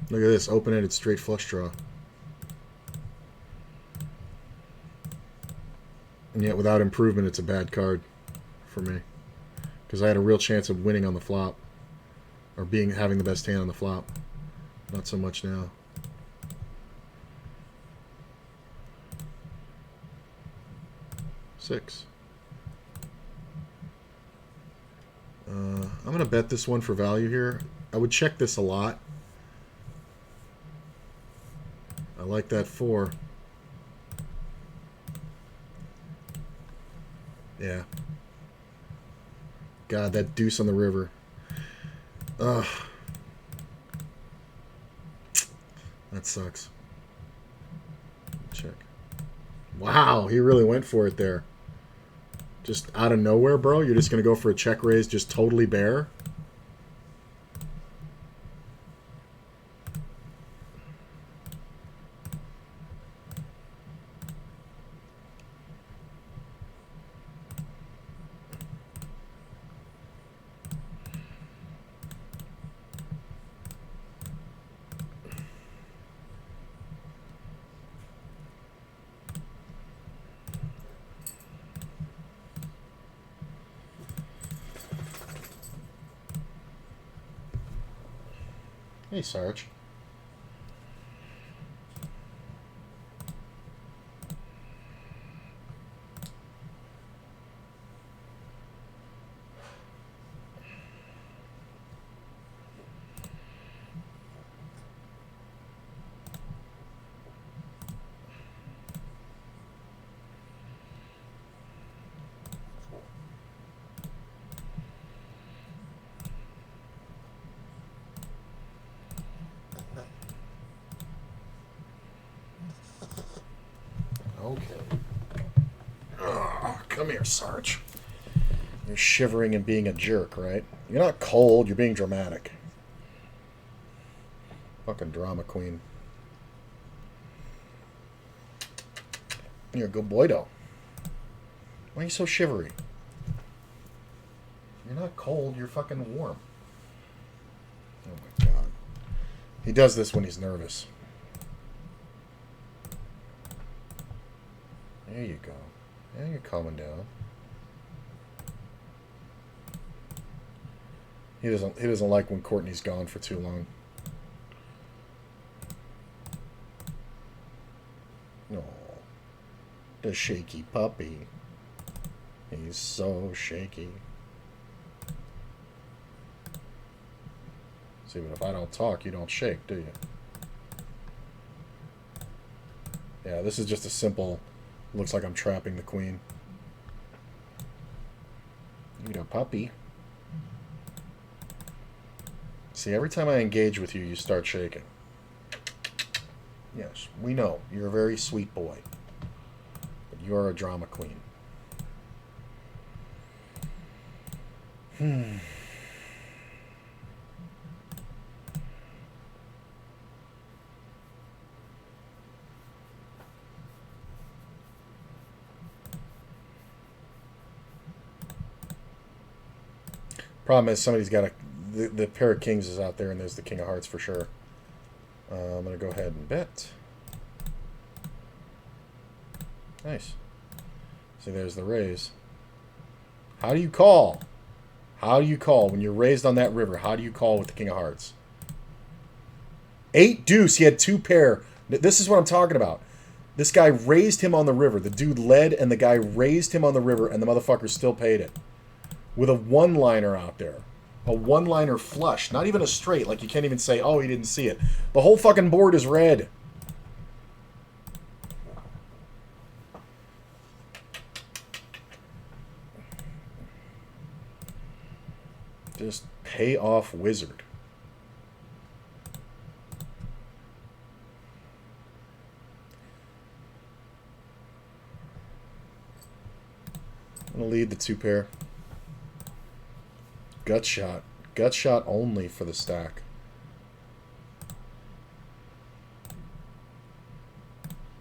Look at this, open-ended straight flush draw. And yet without improvement, it's a bad card for me. Because I had a real chance of winning on the flop. Or having the best hand on the flop. Not so much now. Six. I'm going to bet this one for value here. I would check this a lot. I like that 4. Yeah. God, that deuce on the river. Ugh. That sucks. Check. Wow, he really went for it there. Just out of nowhere, bro? You're just going to go for a check raise just totally bare? Hey, Sarge. Okay. Oh, come here, Sarge. You're shivering and being a jerk, right? You're not cold, you're being dramatic. Fucking drama queen. You're a good boy, though. Why are you so shivery? You're not cold, you're fucking warm. Oh my god. He does this when he's nervous. There you go. Now you're calming down. He doesn't like when Courtney's gone for too long. No. The shaky puppy. He's so shaky. See, but if I don't talk, you don't shake, do you? Yeah, this is just a simple... Looks like I'm trapping the queen. You know, puppy. See, every time I engage with you, you start shaking. Yes, we know. You're a very sweet boy. But you're a drama queen. Problem is, somebody's got a... The pair of kings is out there, and there's the king of hearts for sure. I'm going to go ahead and bet. Nice. See, there's the raise. How do you call? How do you call when you're raised on that river? How do you call with the king of hearts? 8 deuce. He had 2 pair. This is what I'm talking about. This guy raised him on the river. The dude led, and the guy raised him on the river, and the motherfucker still paid it. With a one-liner out there. A one-liner flush. Not even a straight. Like, you can't even say, oh, he didn't see it. The whole fucking board is red. Just pay off wizard. I'm going to lead the 2 pair. Gut shot. Gut shot only for the stack.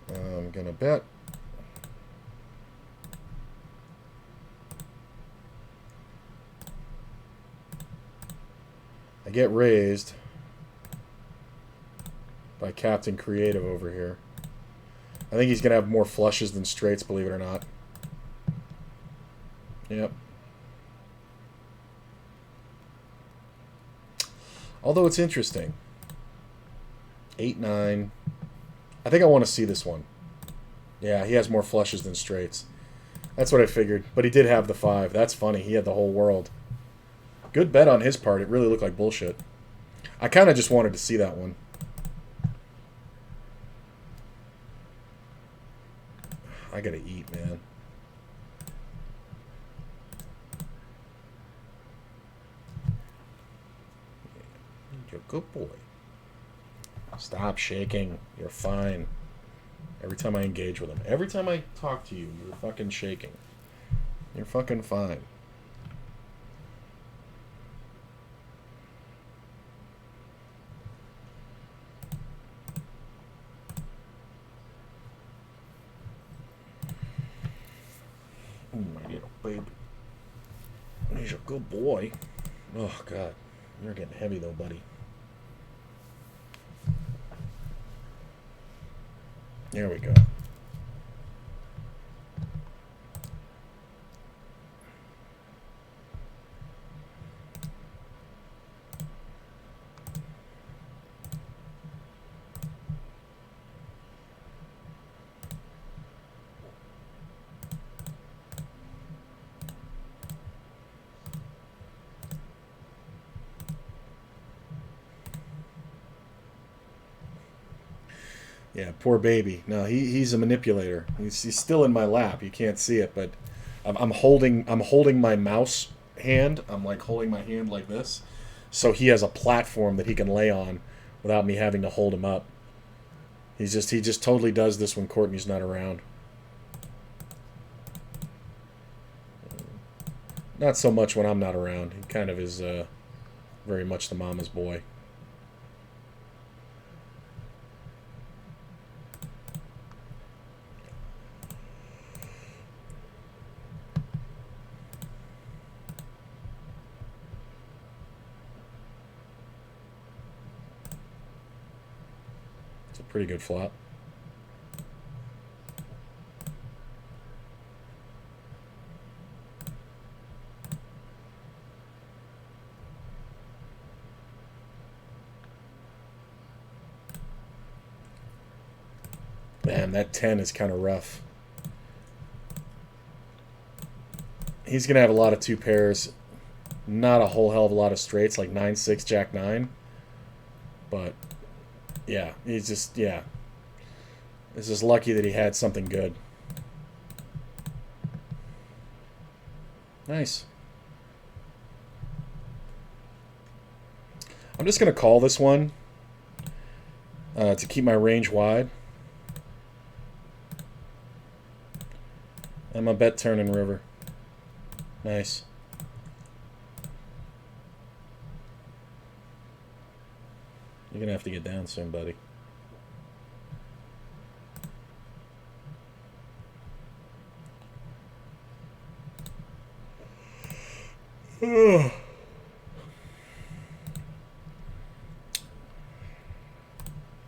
I'm going to bet. I get raised by Captain Creative over here. I think he's going to have more flushes than straights, believe it or not. Yep. Although it's interesting. 8-9. I think I want to see this one. Yeah, he has more flushes than straights. That's what I figured. But he did have the 5. That's funny. He had the whole world. Good bet on his part. It really looked like bullshit. I kind of just wanted to see that one. I gotta eat, man. You're a good boy. Stop shaking. You're fine. Every time I engage with him. Every time I talk to you, you're fucking shaking. You're fucking fine. My little baby. He's a good boy. Oh, God. You're getting heavy, though, buddy. There we go. Yeah, poor baby. No, he's a manipulator. He's still in my lap. You can't see it, but I'm holding my mouse hand. I'm like holding my hand like this, so he has a platform that he can lay on without me having to hold him up. He just totally does this when Courtney's not around. Not so much when I'm not around. He kind of is very much the mama's boy. It's a pretty good flop. Man, that 10 is kind of rough. He's going to have a lot of two pairs. Not a whole hell of a lot of straights, like 9-6, Jack 9. But, yeah, he's just, yeah. It's just lucky that he had something good. Nice. I'm just going to call this one to keep my range wide. I'm a bet turn and river. Nice. You're going to have to get down soon, buddy. All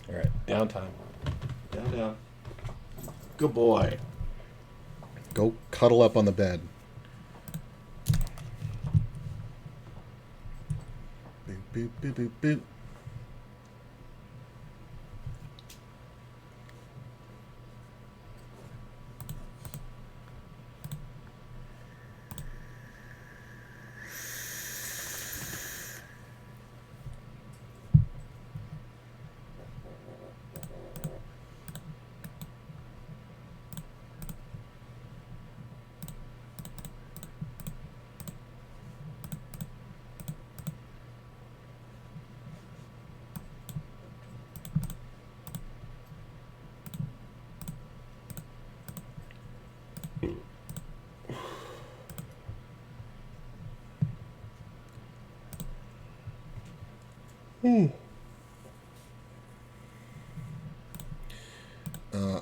right, down time. Down. Good boy. Go cuddle up on the bed. Boop, boop, boop, boop, boop.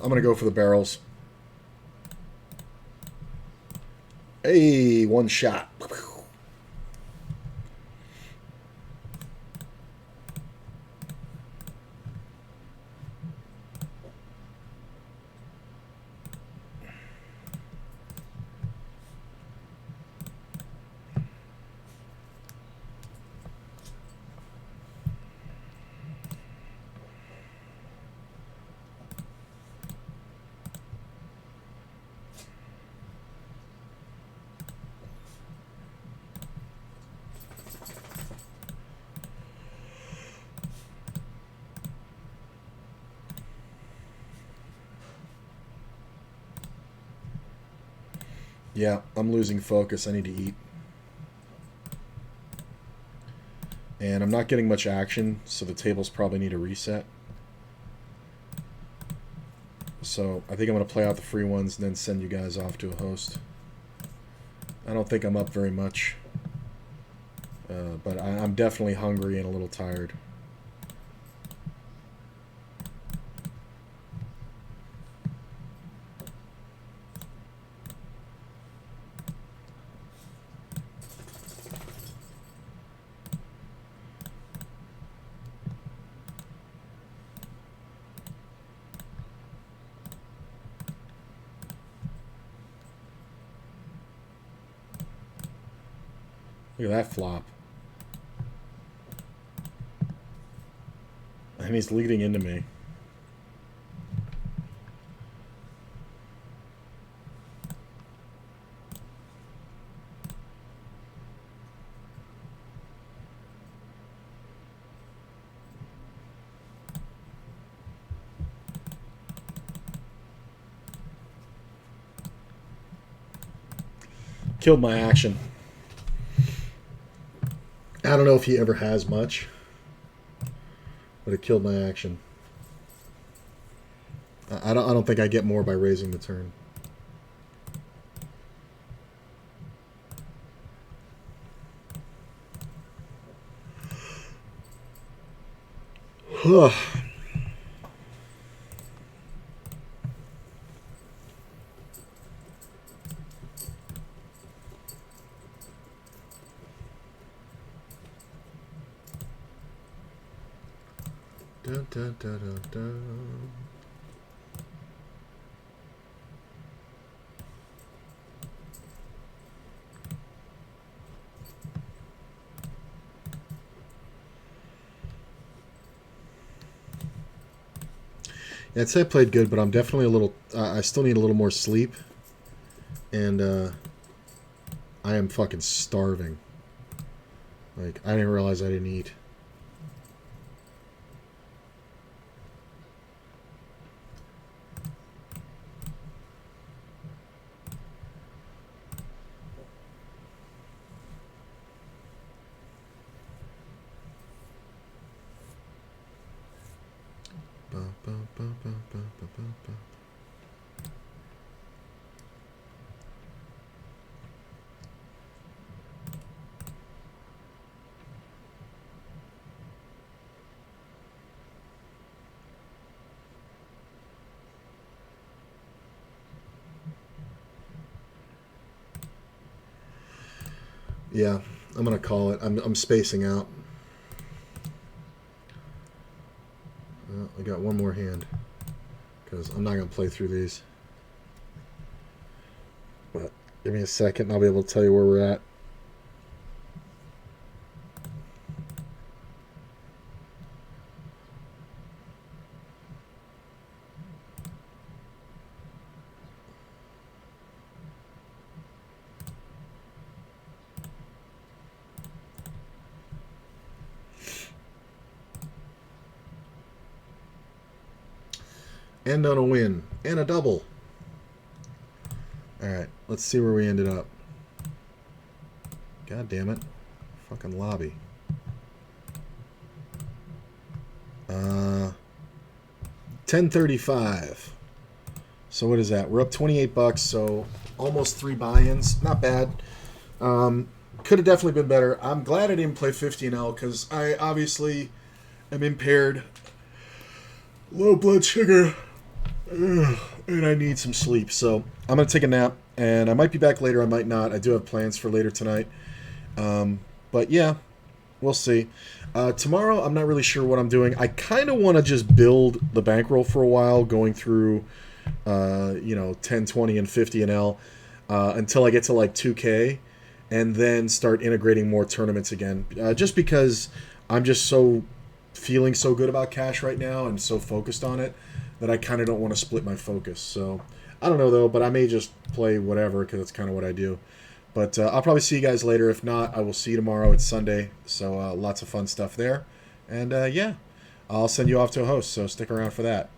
I'm going to go for the barrels. Hey, one shot. Yeah, I'm losing focus. I need to eat. And I'm not getting much action, so the tables probably need a reset. So I think I'm going to play out the free ones and then send you guys off to a host. I don't think I'm up very much. But I'm definitely hungry and a little tired. Look at that flop. And he's leading into me. Killed my action. I don't know if he ever has much, but it killed my action. I don't think I get more by raising the turn. Ugh. Dun, dun, dun, dun, dun. Yeah, I'd say I played good, but I'm definitely a little. I still need a little more sleep, and I am fucking starving. Like, I didn't realize I didn't eat. Ba, ba, ba, ba, ba, ba, ba, ba. Yeah, I'm gonna call it. I'm spacing out. I got one more hand because I'm not gonna play through these. But give me a second, and I'll be able to tell you where we're at. And on a win and a double. All right, let's see where we ended up. God damn it, fucking lobby. 1035. So what is that? We're up $28, so almost 3 buy-ins. Not bad. Could have definitely been better. I'm glad I didn't play 50-L because I obviously am impaired. Low blood sugar. Ugh, and I need some sleep. So I'm going to take a nap, and I might be back later. I might not. I do have plans for later tonight. But yeah, we'll see. Tomorrow, I'm not really sure what I'm doing. I kind of want to just build the bankroll for a while, going through, 10, 20, and 50-L until I get to like 2K, and then start integrating more tournaments again. Just because I'm just feeling so good about cash right now and so focused on it that I kind of don't want to split my focus. So I don't know though, but I may just play whatever because that's kind of what I do. But I'll probably see you guys later. If not, I will see you tomorrow. It's Sunday, so lots of fun stuff there. And yeah, I'll send you off to a host, so stick around for that.